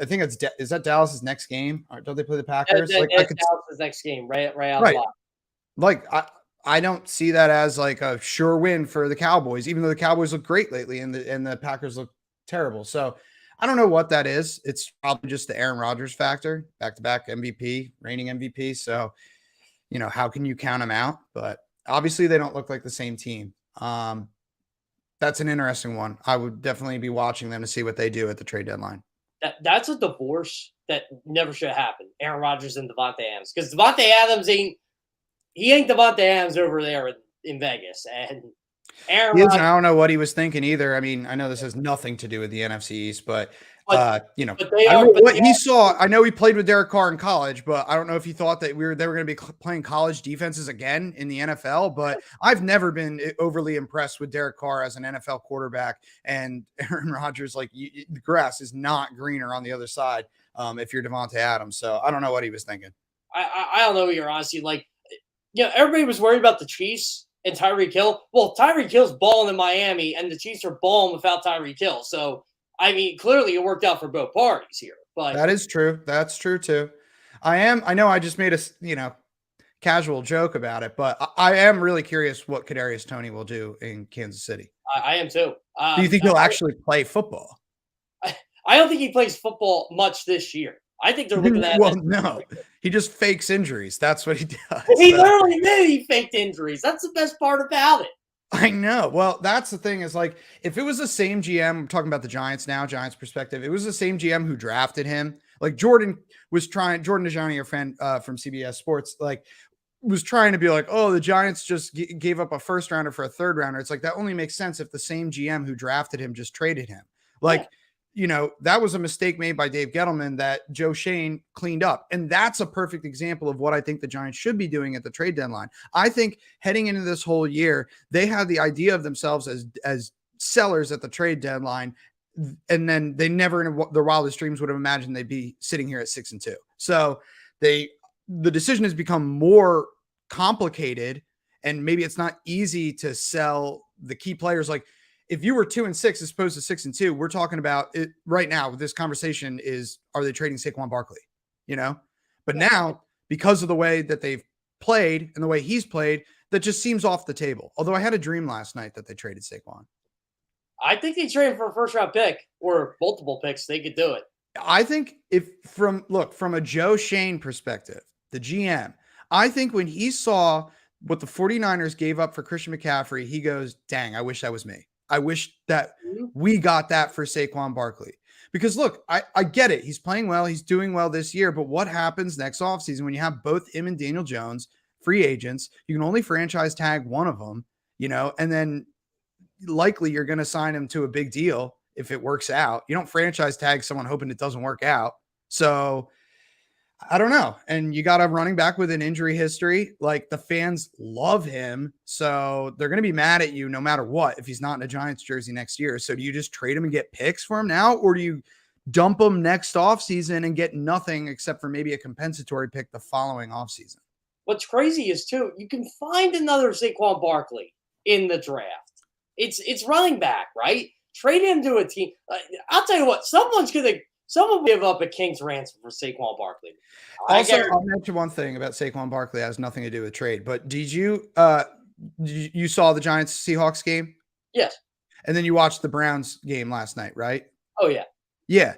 think is that Dallas's next game? Or don't they play the Packers? Dallas's next game, right out of the lot. I don't see that as a sure win for the Cowboys, even though the Cowboys look great lately and the Packers look terrible. So I don't know what that is. It's probably just the Aaron Rodgers factor, back-to-back MVP, reigning MVP. So, how can you count them out? But obviously they don't look like the same team. That's an interesting one. I would definitely be watching them to see what they do at the trade deadline. That's a divorce that never should have happened. Aaron Rodgers and Devontae Adams, because Devontae Adams ain't Devontae Adams over there in Vegas, and Aaron Rodgers, I don't know what he was thinking either. I mean, I know this has nothing to do with the NFC East, but I don't know what he saw. I know he played with Derek Carr in college, but I don't know if he thought that they were going to be playing college defenses again in the NFL. But I've never been overly impressed with Derek Carr as an NFL quarterback, and Aaron Rodgers. The grass is not greener on the other side if you're Devontae Adams. So I don't know what he was thinking. I don't know. You're honestly everybody was worried about the Chiefs and Tyreek Hill. Well, Tyreek Hill's balling in Miami, and the Chiefs are balling without Tyreek Hill. So, I mean, clearly it worked out for both parties here. But that is true. That's true too. I know I just made a casual joke about it, but I am really curious what Kadarius Toney will do in Kansas City. I am too. Do you think he'll actually play football? I don't think he plays football much this year. I think they're looking at no. He just fakes injuries. That's what he does. He literally did. He faked injuries. That's the best part about it. I know. Well, that's the thing is if it was the same GM, I'm talking about the Giants now, Giants perspective, it was the same GM who drafted him. Jordan DeJohnny, your friend from CBS Sports, was trying to be the Giants just gave up a first rounder for a third rounder. It's that only makes sense if the same GM who drafted him just traded him. That was a mistake made by Dave Gettleman that Joe Shane cleaned up. And that's a perfect example of what I think the Giants should be doing at the trade deadline. I think heading into this whole year, they had the idea of themselves as sellers at the trade deadline. And then they never in their wildest dreams would have imagined they'd be sitting here at 6-2. So the decision has become more complicated, and maybe it's not easy to sell the key players. If you were 2-6 as opposed to 6-2, we're talking about it right now. This conversation is, are they trading Saquon Barkley? But now, because of the way that they've played and the way he's played, that just seems off the table. Although I had a dream last night that they traded Saquon. I think they traded for a first round pick or multiple picks. They could do it. I think from a Joe Shane perspective, the GM, I think when he saw what the 49ers gave up for Christian McCaffrey, he goes, dang, I wish that was me. I wish that we got that for Saquon Barkley. Because look, I get it. He's playing well. He's doing well this year. But what happens next offseason when you have both him and Daniel Jones free agents? You can only franchise tag one of them, and then likely you're going to sign him to a big deal if it works out. You don't franchise tag someone hoping it doesn't work out. So I don't know. And you got a running back with an injury history. The fans love him. So they're going to be mad at you no matter what if he's not in a Giants jersey next year. So do you just trade him and get picks for him now? Or do you dump him next offseason and get nothing except for maybe a compensatory pick the following offseason? what's crazy is too, you can find another Saquon Barkley in the draft. It's running back, right? Trade him to a team. I'll tell you what, someone will give up a king's ransom for Saquon Barkley. Also, I'll mention one thing about Saquon Barkley. It has nothing to do with trade, but did you saw the Giants Seahawks game? Yes. And then you watched the Browns game last night, right? Oh yeah. Yeah.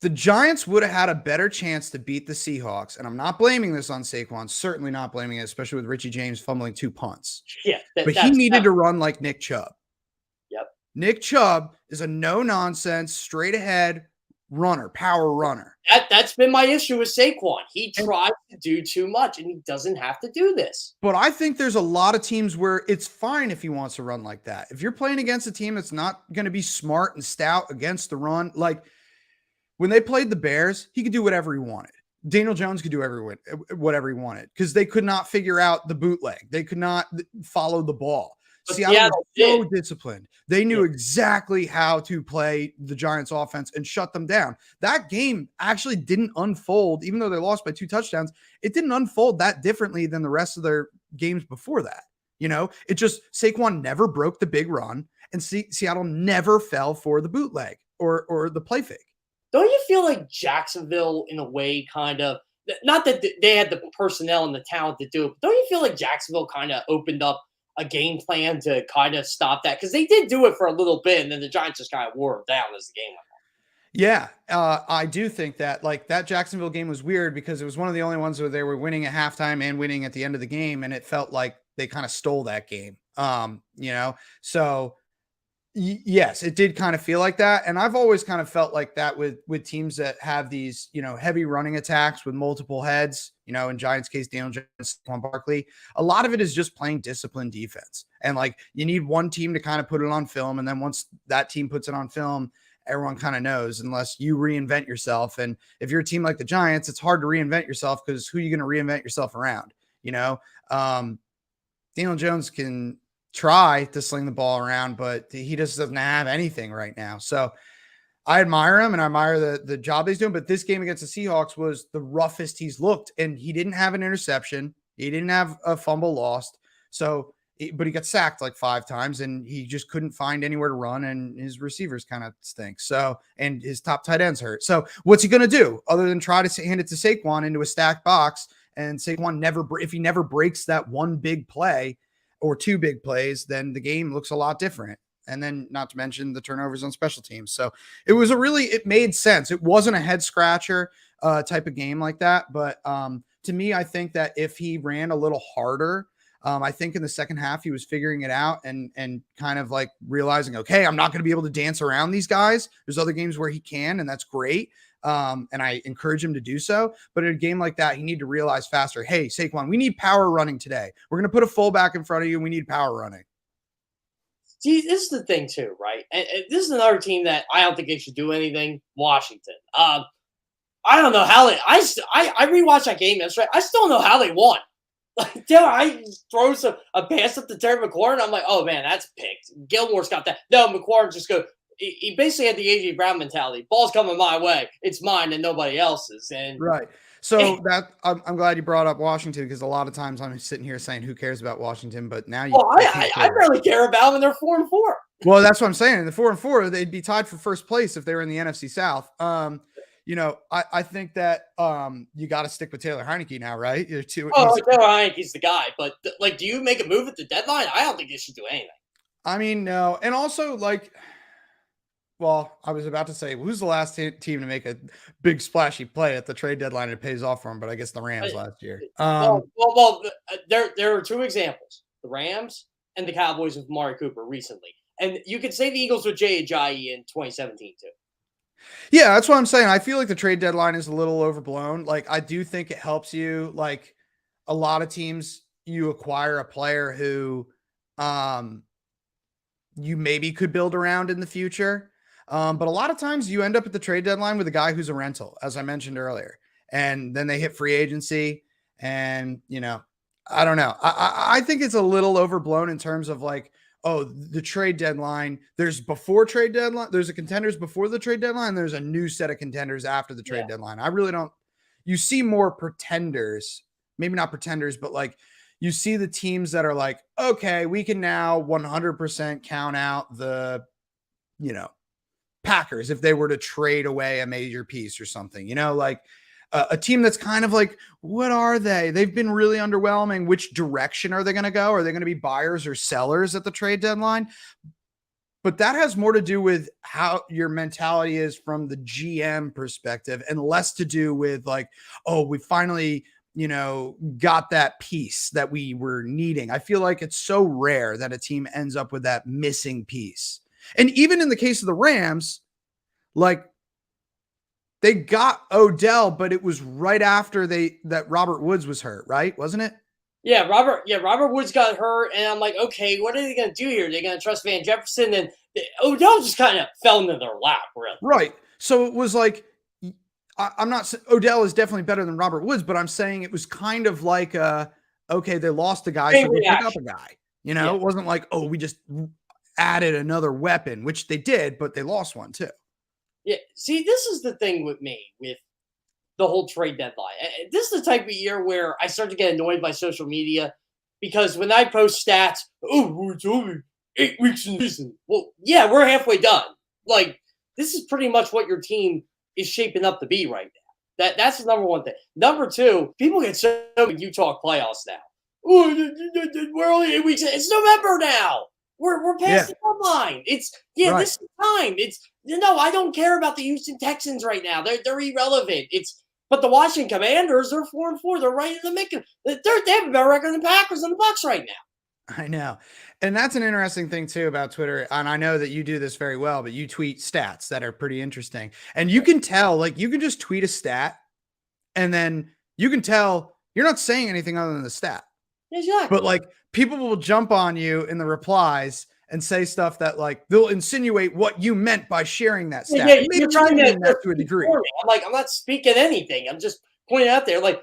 The Giants would have had a better chance to beat the Seahawks, and I'm not blaming this on Saquon, certainly not blaming it, especially with Richie James fumbling 2 punts. Yeah. But he needed to run like Nick Chubb. Yep. Nick Chubb is a no-nonsense, straight-ahead runner, power runner. That's been my issue with Saquon. He tries to do too much, and he doesn't have to do this. But I think there's a lot of teams where it's fine if he wants to run like that. If you're playing against a team that's not going to be smart and stout against the run, like when they played the Bears, he could do whatever he wanted. Daniel Jones could do whatever he wanted because they could not figure out the bootleg. They could not follow the ball. But Seattle was so disciplined. They knew exactly how to play the Giants offense and shut them down. That game actually didn't unfold, even though they lost by 2 touchdowns. It didn't unfold that differently than the rest of their games before that. You know, it just Saquon never broke the big run and Seattle never fell for the bootleg or the play fake. Don't you feel like Jacksonville, in a way, kind of, not that they had the personnel and the talent to do it, but don't you feel like Jacksonville kind of opened up a game plan to kind of stop that? Because they did do it for a little bit, and then the Giants just kind of wore them down as the game went on. Yeah, I do think that that Jacksonville game was weird because it was one of the only ones where they were winning at halftime and winning at the end of the game, and it felt like they kind of stole that game. So yes, it did kind of feel like that. And I've always kind of felt like that with teams that have these, heavy running attacks with multiple heads, in Giants case, Daniel Jones, Saquon Barkley. A lot of it is just playing disciplined defense. And you need one team to kind of put it on film. And then once that team puts it on film, everyone kind of knows unless you reinvent yourself. And if you're a team like the Giants, it's hard to reinvent yourself because who are you going to reinvent yourself around? Daniel Jones can try to sling the ball around, but he just doesn't have anything right now. So I admire him and I admire the job he's doing. But this game against the Seahawks was the roughest he's looked, and he didn't have an interception. He didn't have a fumble lost. But he got sacked 5 times, and he just couldn't find anywhere to run, and his receivers kind of stink. And his top tight ends hurt. So what's he going to do other than try to hand it to Saquon into a stacked box? And Saquon if he never breaks that one big play or 2 big plays, then the game looks a lot different. And then not to mention the turnovers on special teams. So it made sense. It wasn't a head scratcher type of game like that. But to me, I think that if he ran a little harder, I think in the second half, he was figuring it out and kind of realizing, okay, I'm not going to be able to dance around these guys. There's other games where he can, and that's great. And I encourage him to do so. But in a game like that, you need to realize faster, hey, Saquon, we need power running today. We're going to put a fullback in front of you, and we need power running. See, this is the thing too, right? And this is another team that I don't think they should do anything. Washington. I don't know how I rewatched that game yesterday. I still don't know how they won. I throw a pass up to Terry McLaurin. I'm like, oh man, that's picked. Gilmore's got that. No, McLaurin just go. He basically had the A.J. Brown mentality. Ball's coming my way. It's mine and nobody else's. And right. So I'm glad you brought up Washington because a lot of times I'm sitting here saying, who cares about Washington? But now I barely care about them. They're 4-4. Well, that's what I'm saying. In the 4-4, they'd be tied for first place if they were in the NFC South. I think that you got to stick with Taylor Heineke now, right? Taylor Heineke's the guy. But do you make a move at the deadline? I don't think you should do anything. I mean, no. And also I was about to say, who's the last team to make a big splashy play at the trade deadline and it pays off for them? But I guess the Rams last year. There are 2 examples: the Rams and the Cowboys with Amari Cooper recently, and you could say the Eagles with Jay Ajayi in 2017 too. Yeah, that's what I'm saying. I feel like the trade deadline is a little overblown. I do think it helps you. A lot of teams, you acquire a player who you maybe could build around in the future. But a lot of times you end up at the trade deadline with a guy who's a rental, as I mentioned earlier, and then they hit free agency and, I don't know. I think it's a little overblown in terms of the trade deadline. There's a contenders before the trade deadline. There's a new set of contenders after the trade deadline. I really don't, you see more pretenders maybe not pretenders, but like you see the teams that are like, okay, we can now 100% count out the, Packers if they were to trade away a major piece or something, like a team that's kind of like, what are they? They've been really underwhelming. Which direction are they going to go? Are they going to be buyers or sellers at the trade deadline? But that has more to do with how your mentality is from the GM perspective and less to do with like, oh, we finally, got that piece that we were needing. I feel like it's so rare that a team ends up with that missing piece. And even in the case of the Rams, like they got Odell, but it was right after that Robert Woods was hurt, right? Wasn't it? Yeah, Robert Woods got hurt, and I'm like, okay, what are they going to do here? They're going to trust Van Jefferson, and Odell just kind of fell into their lap, really. Right. So it was like, I'm not, Odell is definitely better than Robert Woods, but I'm saying it was kind of like, okay, they lost a guy, so we pick up a guy. It wasn't like, oh, we just added another weapon, which they did, but they lost one too. Yeah. See, this is the thing with me, with the whole trade deadline. This is the type of year where I start to get annoyed by social media because when I post stats, it's only 8 weeks in the season. Well, yeah, we're halfway done. Like, this is pretty much what your team is shaping up to be right now. That's the number one thing. Number two, people get so you talk playoffs now. We're only 8 weeks in. It's November now. We're past the deadline. It's right. This is time. It's I don't care about the Houston Texans right now. They're irrelevant. But the Washington Commanders, they're 4-4. They're right in the mix. They have a better record than the Packers and the Bucs right now. I know. And that's an interesting thing too about Twitter. And I know that you do this very well, but you tweet stats that are pretty interesting. And you can tell, like, you can just tweet a stat and then you can tell you're not saying anything other than the stat. Exactly. But like people will jump on you in the replies and say stuff that like they'll insinuate what you meant by sharing that stat. Yeah, you're trying to a degree. I'm like, I'm not speaking anything. I'm just pointing out there. Like,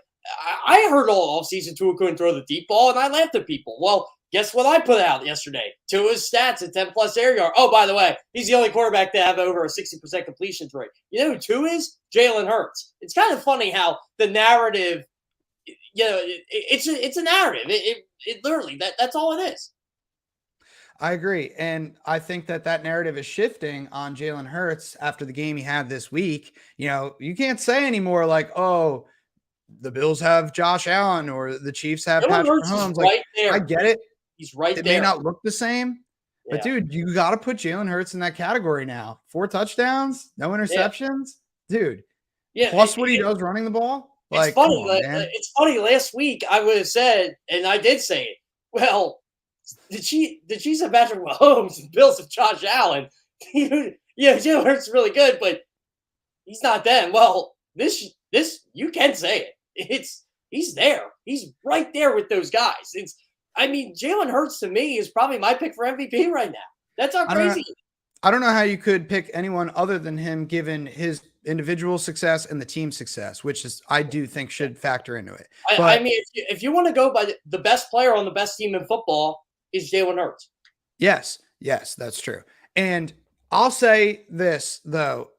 I heard all offseason Tua couldn't throw the deep ball, and I laughed at people. Well, guess what I put out yesterday? Tua's stats at 10+ air yard. Oh, by the way, he's the only quarterback to have over a 60% completion rate. You know who Tua is? Jalen Hurts. It's kind of funny how the narrative, it's a narrative. It literally, that's all it is. I agree. And I think that narrative is shifting on Jalen Hurts after the game he had this week. You can't say anymore like, oh, the Bills have Josh Allen or the Chiefs have Patrick Mahomes. Like, right there. I get it. He's right there. It may not look the same, but dude, you got to put Jalen Hurts in that category now. 4 touchdowns, no interceptions, dude. Yeah. Plus what he does running the ball. It's funny. It's funny. Last week I would have said, and I did say it. Well, the Chiefs have Patrick Mahomes, the Bills have Josh Allen. Jalen Hurts is really good, but he's not them. Well, this you can say it. He's there. He's right there with those guys. Jalen Hurts to me is probably my pick for MVP right now. That's how crazy. I don't know how you could pick anyone other than him, given his individual success and the team success, which is I do think should factor into it. If you want to go by the best player on the best team in football is Jalen Hurts. Yes, that's true. And I'll say this though.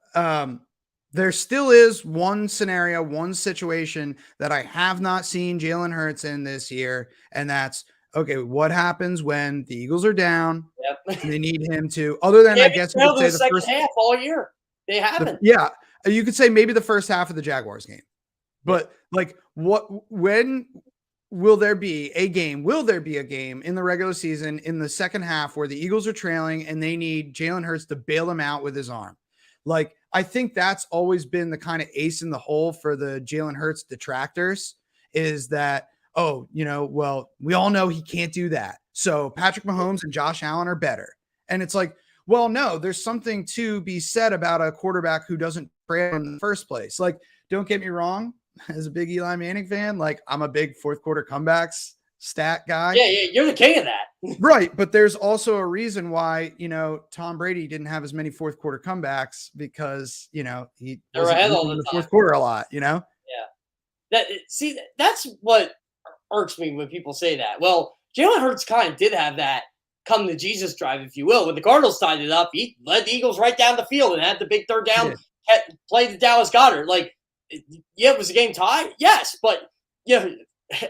There still is one scenario, one situation that I have not seen Jalen Hurts in this year, and that's, okay, what happens when the Eagles are down? Yep. They need him to, other than I guess you could say the first half all year. They haven't. You could say maybe the first half of the Jaguars game. But like when will there be a game? Will there be a game in the regular season in the second half where the Eagles are trailing and they need Jalen Hurts to bail them out with his arm? Like, I think that's always been the kind of ace in the hole for the Jalen Hurts detractors is that, we all know he can't do that. So Patrick Mahomes and Josh Allen are better. And it's like, well, no, there's something to be said about a quarterback who doesn't trail in the first place. Like, don't get me wrong. As a big Eli Manning fan, like I'm a big fourth quarter comebacks stat guy. Yeah, you're the king of that. Right. But there's also a reason why, Tom Brady didn't have as many fourth quarter comebacks because, he was ahead all the fourth quarter a lot, Yeah. That's what irks me when people say that. Well, Jalen Hurts kind of did have that come to Jesus drive, if you will. When the Cardinals tied it up, he led the Eagles right down the field and had the big third down, played the Dallas Goedert. Like, it was a game tie. Yes, but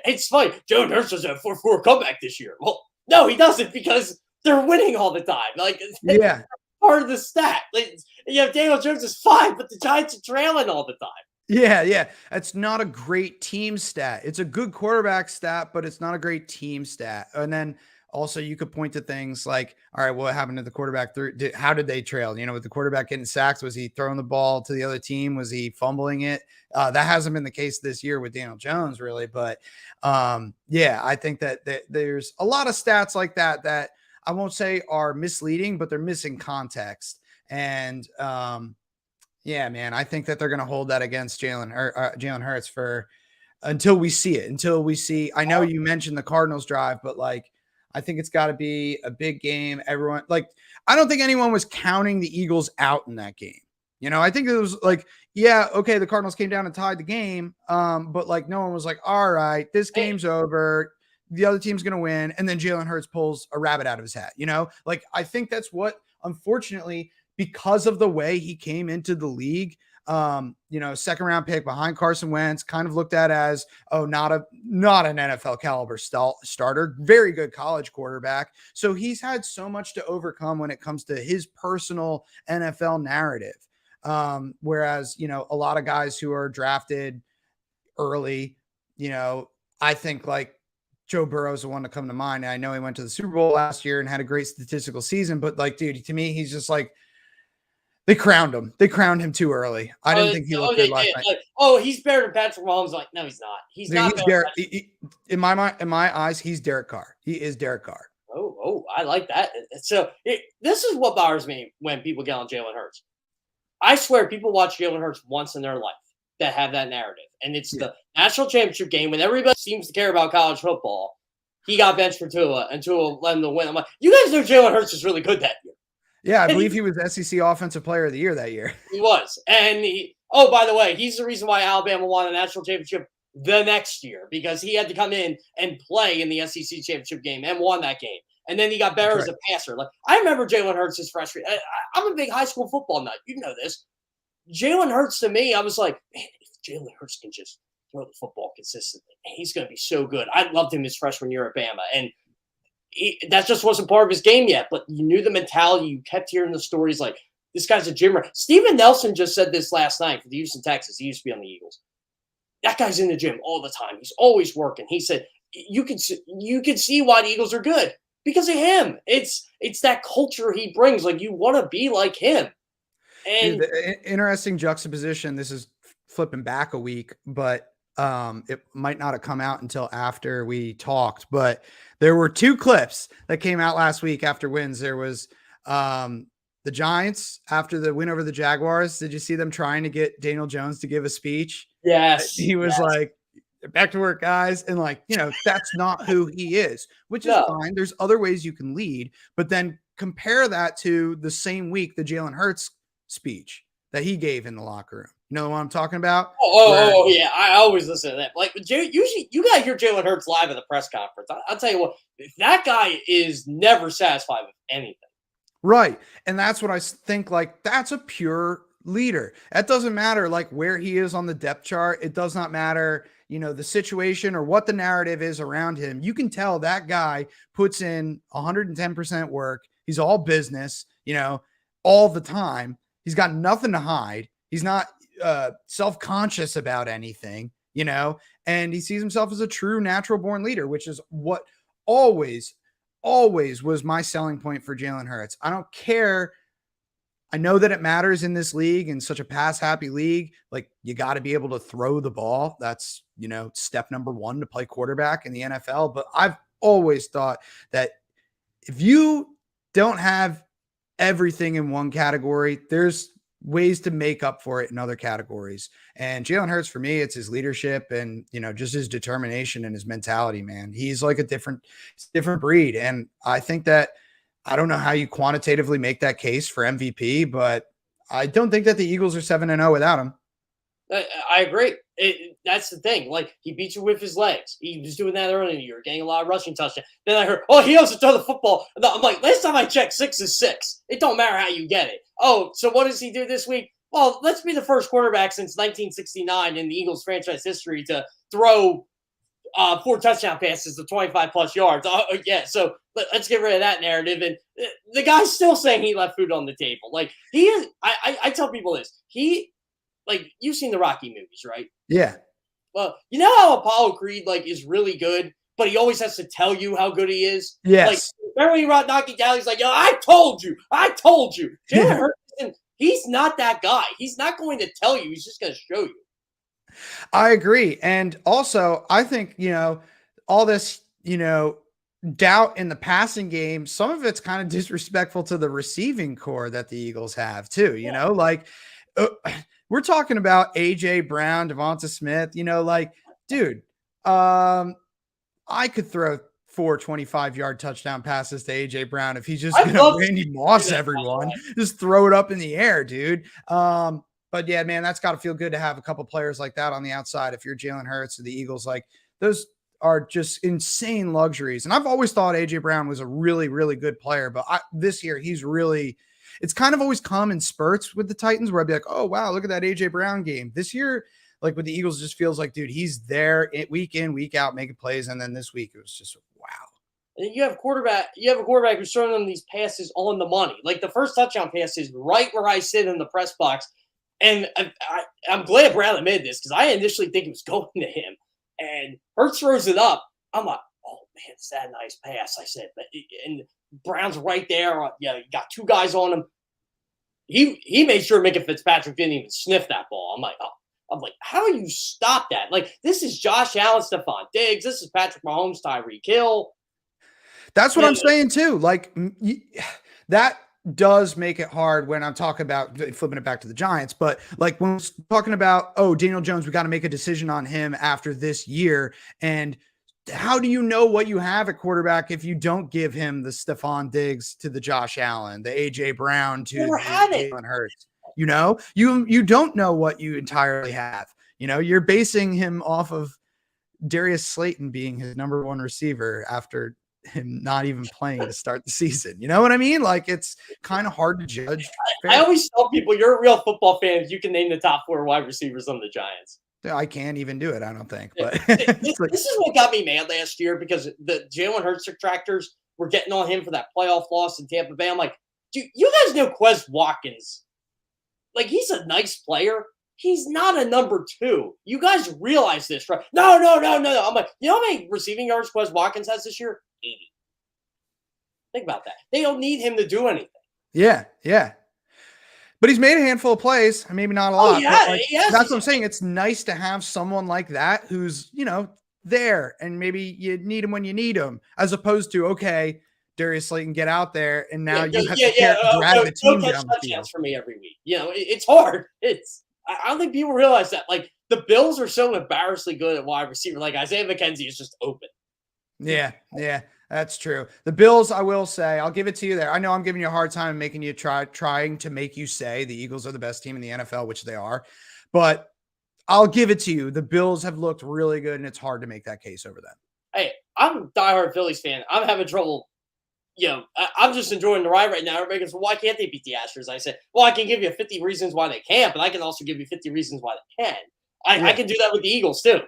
it's funny. Jalen Hurts doesn't have a 4-4 comeback this year. Well, no, he doesn't because they're winning all the time. Like, Yeah. part of the stat. Like, you know, Daniel Jones is fine, but the Giants are trailing all the time. Yeah, yeah. It's not a great team stat. It's a good quarterback stat, but it's not a great team stat. And then also you could point to things like, all right, what happened to the quarterback? How did they trail? You know, with the quarterback getting sacks, was he throwing the ball to the other team? Was he fumbling it? That hasn't been the case this year with Daniel Jones, really. But yeah, I think that there's a lot of stats like that that I won't say are misleading, but they're missing context. And yeah, man, I think that they're going to hold that against Jalen Hurts for until we see it. Until we see, I know you mentioned the Cardinals drive, but like, I think it's got to be a big game. Everyone, like, I don't think anyone was counting the Eagles out in that game. You know, I think it was like, yeah, okay, the Cardinals came down and tied the game, but like, no one was like, all right, this game's over. The other team's going to win. And then Jalen Hurts pulls a rabbit out of his hat. You know, like, I think that's what, unfortunately, because of the way he came into the league, you know, second round pick behind Carson Wentz, kind of looked at as, oh, not an NFL caliber starter, very good college quarterback. So he's had so much to overcome when it comes to his personal NFL narrative. Whereas, you know, a lot of guys who are drafted early, you know, I think like Joe Burrow is the one to come to mind. I know he went to the Super Bowl last year and had a great statistical season, but like, dude, to me, he's just like, they crowned him. They crowned him too early. I didn't think he looked good last night. Like, he's better than Patrick Mahomes. Like, no, he's not. He's not. In my eyes, he's Derek Carr. He is Derek Carr. Oh, I like that. So this is what bothers me when people get on Jalen Hurts. I swear, people watch Jalen Hurts once in their life that have that narrative, and it's the national championship game when everybody seems to care about college football. He got benched for Tua, and Tua led him to win. I'm like, you guys know Jalen Hurts is really good that year. Yeah, I believe he was SEC Offensive Player of the Year that year. He was. And by the way, he's the reason why Alabama won a national championship the next year, because he had to come in and play in the SEC championship game and won that game. And then he got better as a passer. Like, I remember Jalen Hurts his freshman. I'm a big high school football nut. You know this. Jalen Hurts, to me, I was like, man, if Jalen Hurts can just throw the football consistently, he's going to be so good. I loved him his freshman year at Bama. And that just wasn't part of his game yet, but you knew the mentality. You kept hearing the stories like, this guy's a gym rat. Steven Nelson just said this last night for the Houston Texans. He used to be on the Eagles. That guy's in the gym all the time. He's always working. He said, you can see why the Eagles are good because of him. It's that culture he brings. Like, you want to be like him. And interesting juxtaposition. This is flipping back a week, but it might not have come out until after we talked, but there were two clips that came out last week after wins. There was the Giants after the win over the Jaguars. Did you see them trying to get Daniel Jones to give a speech? Yes. He was like, back to work, guys. And like, you know, that's not who he is, which is fine. There's other ways you can lead, but then compare that to the same week, the Jalen Hurts speech that he gave in the locker room. You know what I'm talking about? Oh, yeah. I always listen to that. Like, usually you got to hear Jalen Hurts live at the press conference. I'll tell you what, that guy is never satisfied with anything. Right. And that's what I think, like, that's a pure leader. That doesn't matter, like, where he is on the depth chart. It does not matter, you know, the situation or what the narrative is around him. You can tell that guy puts in 110% work. He's all business, you know, all the time. He's got nothing to hide. He's not self-conscious about anything, you know, and he sees himself as a true natural born leader, which is what always was my selling point for Jalen Hurts. I don't care. I know that it matters in this league, in such a pass happy league. Like, you got to be able to throw the ball. That's, you know, step number one to play quarterback in the NFL. But I've always thought that if you don't have everything in one category, there's ways to make up for it in other categories. And Jalen Hurts, for me, it's his leadership and, you know, just his determination and his mentality, man. He's like a different breed. And I think that, I don't know how you quantitatively make that case for MVP, but I don't think that the Eagles are 7-0 without him. I agree. That's the thing. Like, he beats you with his legs. He was doing that earlier in the year, getting a lot of rushing touchdowns. Then I heard, he also throw the football. I'm like, last time I checked, 6 is 6. It don't matter how you get it. Oh, so what does he do this week? Well, let's be the first quarterback since 1969 in the Eagles franchise history to throw 4 touchdown passes to 25 plus yards. Yeah, so let's get rid of that narrative. And the guy's still saying he left food on the table. Like, he is. I tell people this. Like, you've seen the Rocky movies, right? Yeah. Well, you know how Apollo Creed is really good, but he always has to tell you how good he is. Yes. Like, remember when he knocked it down? He's like, "Yo, I told you. Jalen Hurts, he's not that guy. He's not going to tell you. He's just going to show you. I agree. And also, I think, all this, doubt in the passing game, some of it's kind of disrespectful to the receiving core that the Eagles have too, we're talking about AJ Brown, Devonta Smith, dude, I could throw 4 25-yard touchdown passes to AJ Brown if he's just going to Randy Moss everyone, just throw it up in the air, dude. But yeah, man, that's got to feel good to have a couple players like that on the outside. If you're Jalen Hurts or the Eagles, those are just insane luxuries. And I've always thought AJ Brown was a really, really good player, but this year it's kind of always come in spurts with the Titans where I'd be like, oh wow, look at that AJ Brown game. This year, with the Eagles, just feels like, dude, he's there week in, week out, making plays. And then this week it was just wow. And you have a quarterback who's throwing them these passes on the money. Like, the first touchdown pass is right where I sit in the press box. And I'm glad Brown admitted this, because I initially think it was going to him. And Hurts throws it up. I'm like, oh, man, is that a nice pass? I said. And Brown's right there. Yeah, you got 2 guys on him. He made sure Minka Fitzpatrick didn't even sniff that ball. I'm like, how do you stop that? Like, this is Josh Allen, Stephon Diggs. This is Patrick Mahomes, Tyreek Hill. That's what I'm saying, too. That does make it hard when I'm talking about flipping it back to the Giants. But when we're talking about, Daniel Jones, we got to make a decision on him after this year. And how do you know what you have at quarterback if you don't give him the Stephon Diggs to the Josh Allen, the AJ Brown to Jalen Hurts? You don't know what you entirely have. You're basing him off of Darius Slayton being his number 1 receiver after him not even playing to start the season. You know what I mean? It's kind of hard to judge. I always tell people, you're a real football fan if you can name the top 4 wide receivers on the Giants. I can't even do it, I don't think. But this is what got me mad last year, because the Jalen Hurts detractors were getting on him for that playoff loss in Tampa Bay. I'm like, dude, you guys know Quez Watkins. He's a nice player. He's not a number 2. You guys realize this, right? No. I'm like, you know how many receiving yards Quez Watkins has this year? 80. Think about that. They don't need him to do anything. Yeah. But he's made a handful of plays. Maybe not a lot. Yeah, that's what I'm saying. It's nice to have someone like that who's, there, and maybe you need him when you need him, as opposed to, okay, Darius Slayton, get out there, and now you have to drag the team down the field. For me every week. It's hard. I don't think people realize that. The Bills are so embarrassingly good at wide receiver. Isaiah McKenzie is just open. Yeah, that's true. The Bills, I will say, I'll give it to you there. I know I'm giving you a hard time making you trying to make you say the Eagles are the best team in the NFL, which they are, but I'll give it to you. The Bills have looked really good, and it's hard to make that case over them. Hey, I'm a diehard Phillies fan. I'm having trouble. I'm just enjoying the ride right now. Everybody goes, well, why can't they beat the Astros? I said, well, I can give you 50 reasons why they can't, but I can also give you 50 reasons why they can. I can do that with the Eagles too.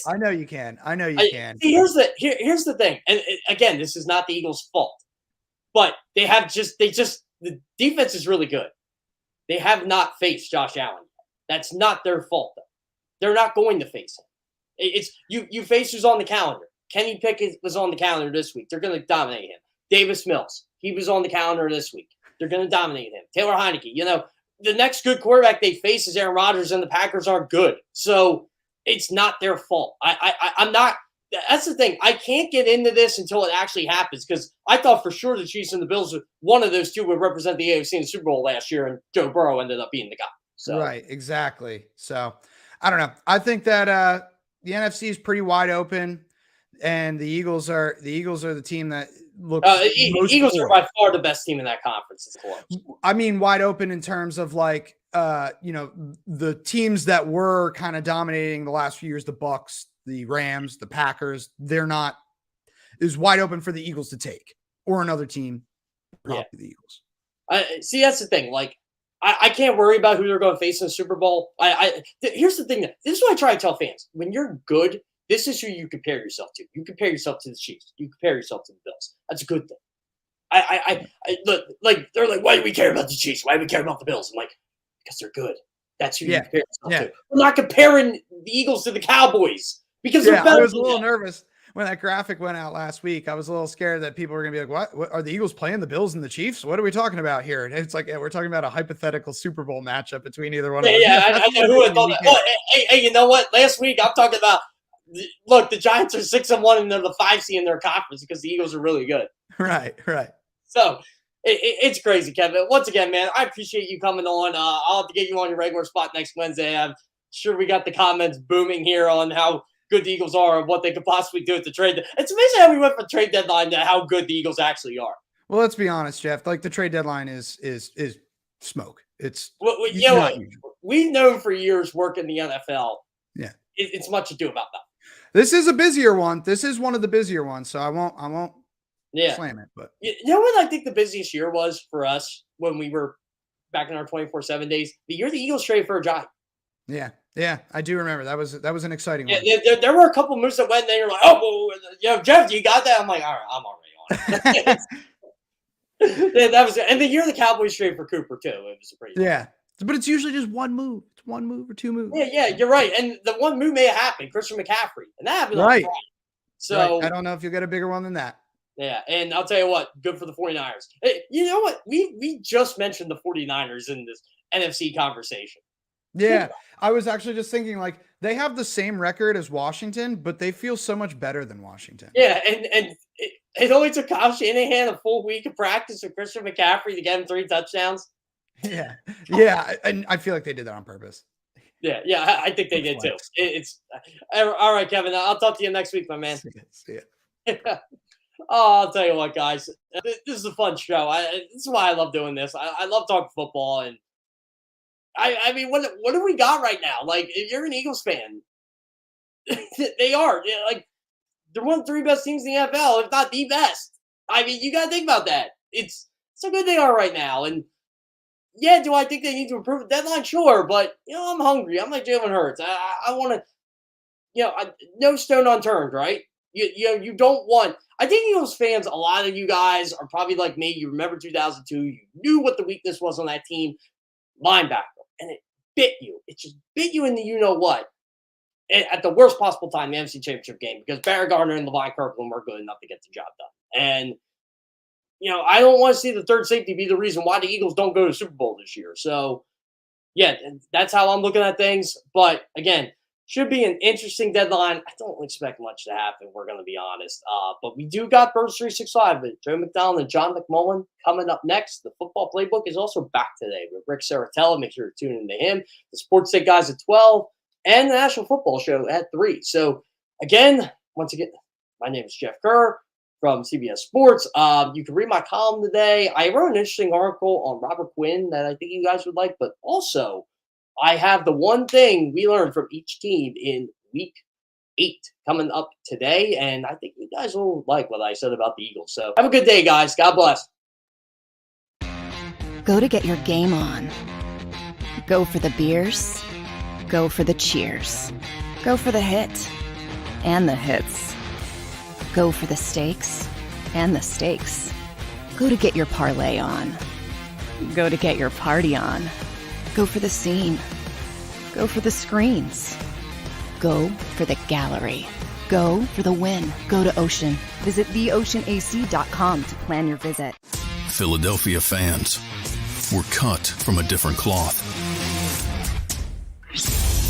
I know you can. See, here's the thing. And again, this is not the Eagles' fault, but the defense is really good. They have not faced Josh Allen. That's not their fault, though. They're not going to face him. It's you face who's on the calendar. Kenny Pickett was on the calendar this week. They're going to dominate him. Davis Mills, he was on the calendar this week. They're going to dominate him. Taylor Heineke, the next good quarterback they face is Aaron Rodgers, and the Packers aren't good. So it's not their fault. I'm not. That's the thing. I can't get into this until it actually happens, because I thought for sure the Chiefs and the Bills, one of those two, would represent the AFC in the Super Bowl last year, and Joe Burrow ended up being the guy. So right, exactly. So I don't know. I think that the NFC is pretty wide open, and the Eagles are the team that looks. Eagles are by far the best team in that conference. It's close. I mean, wide open in terms of the teams that were kind of dominating the last few years, the Bucks, the Rams, the Packers. They're not is wide open for the Eagles to take, or another team. Probably the Eagles. See, that's the thing. I can't worry about who they're going to face in the Super Bowl. Here's the thing. This is what I try to tell fans. When you're good, This is who you compare yourself to. You compare yourself to the Chiefs. You compare yourself to the Bills. That's a good thing. I look, like, they're like, why do we care about the Chiefs? Why do we care about the Bills? I'm like, because they're good. That's who you compare yourself to. We're not comparing the Eagles to the Cowboys because they're better. I was a little nervous when that graphic went out last week. I was a little scared that people were going to be like, what are the Eagles playing the Bills and the Chiefs? What are we talking about here? And it's like, we're talking about a hypothetical Super Bowl matchup between either one of them. Yeah, I know who I thought that. Oh, hey, you know what? Last week, I'm talking about, look, the Giants are 6-1 and they're the 5 seed in their conference because the Eagles are really good. Right. So it's crazy, Kevin. Once again, man, I appreciate you coming on. I'll have to get you on your regular spot next Wednesday. I'm sure we got the comments booming here on how good the Eagles are and what they could possibly do at the trade. It's amazing how we went from trade deadline to how good the Eagles actually are. Well, let's be honest, Jeff. Like, the trade deadline is smoke. It's we've known for years working the NFL. Yeah, it's much to do about that. This is a busier one. This is one of the busier ones. So I won't slam it. But you know what I think the busiest year was for us when we were back in our 24/7 days? The year the Eagles traded for a Giant. Yeah, I do remember. That was an exciting one. There were a couple moves that went, and you're like, oh, well, Jeff, you got that? I'm like, all right, I'm already on it. That was, and the year the Cowboys traded for Cooper too. It was pretty. Yeah, but it's usually just one move. It's one move or two moves. Yeah, you're right. And the one move may have happened, Christian McCaffrey, and that happened. Right. So I don't know if you'll get a bigger one than that. Yeah, and I'll tell you what, good for the 49ers. Hey, you know what? We just mentioned the 49ers in this NFC conversation. Yeah, I was actually just thinking, like, they have the same record as Washington, but they feel so much better than Washington. Yeah, and it only took Kyle Shanahan a full week of practice with Christian McCaffrey to get him 3 touchdowns. Yeah, and I feel like they did that on purpose. Yeah, I think they did too. It's all right, Kevin. I'll talk to you next week, my man. See ya. Oh, I'll tell you what, guys. This is a fun show. This is why I love doing this. I love talking football, and I mean, what do we got right now? Like, if you're an Eagles fan, they are like they're one of the 3 best teams in the NFL, if not the best. I mean, you got to think about that. It's so good they are right now, and yeah, do I think they need to improve the deadline? Sure, but I'm hungry. I'm like Jalen Hurts. I want to, no stone unturned, right? You don't want. I think Eagles fans, a lot of you guys are probably like me. You remember 2002. You knew what the weakness was on that team, linebacker, and it bit you. It just bit you in the you-know-what at the worst possible time, the NFC Championship game, because Barry Gardner and Levine Kirkland were good enough to get the job done. And, I don't want to see the third safety be the reason why the Eagles don't go to the Super Bowl this year. So, yeah, that's how I'm looking at things. But, again, should be an interesting deadline. I don't expect much to happen, we're going to be honest. But we do got Birds 365 with Joe McDonald and John McMullen coming up next. The Football Playbook is also back today with Rick Saratella. Make sure to tune in to him. The Sports Take guys at 12 and the National Football Show at 3. So, again, once again, my name is Jeff Kerr from CBS Sports. You can read my column today. I wrote an interesting article on Robert Quinn that I think you guys would like, but also I have the one thing we learned from each team in week 8 coming up today, and I think you guys will like what I said about the Eagles. So have a good day, guys. God bless. Go to get your game on. Go for the beers. Go for the cheers. Go for the hit and the hits. Go for the stakes and the stakes. Go to get your parlay on. Go to get your party on. Go for the scene. Go for the screens. Go for the gallery. Go for the win. Go to Ocean. Visit theoceanac.com to plan your visit. Philadelphia fans, we're cut from a different cloth.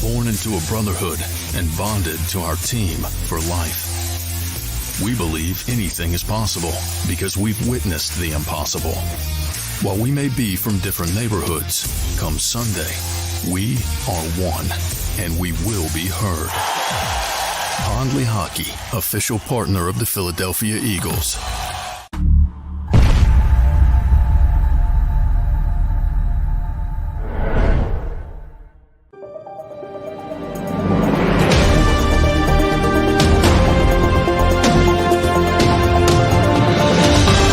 Born into a brotherhood and bonded to our team for life. We believe anything is possible because we've witnessed the impossible. While we may be from different neighborhoods, come Sunday, we are one, and we will be heard. Pond Hockey, official partner of the Philadelphia Eagles.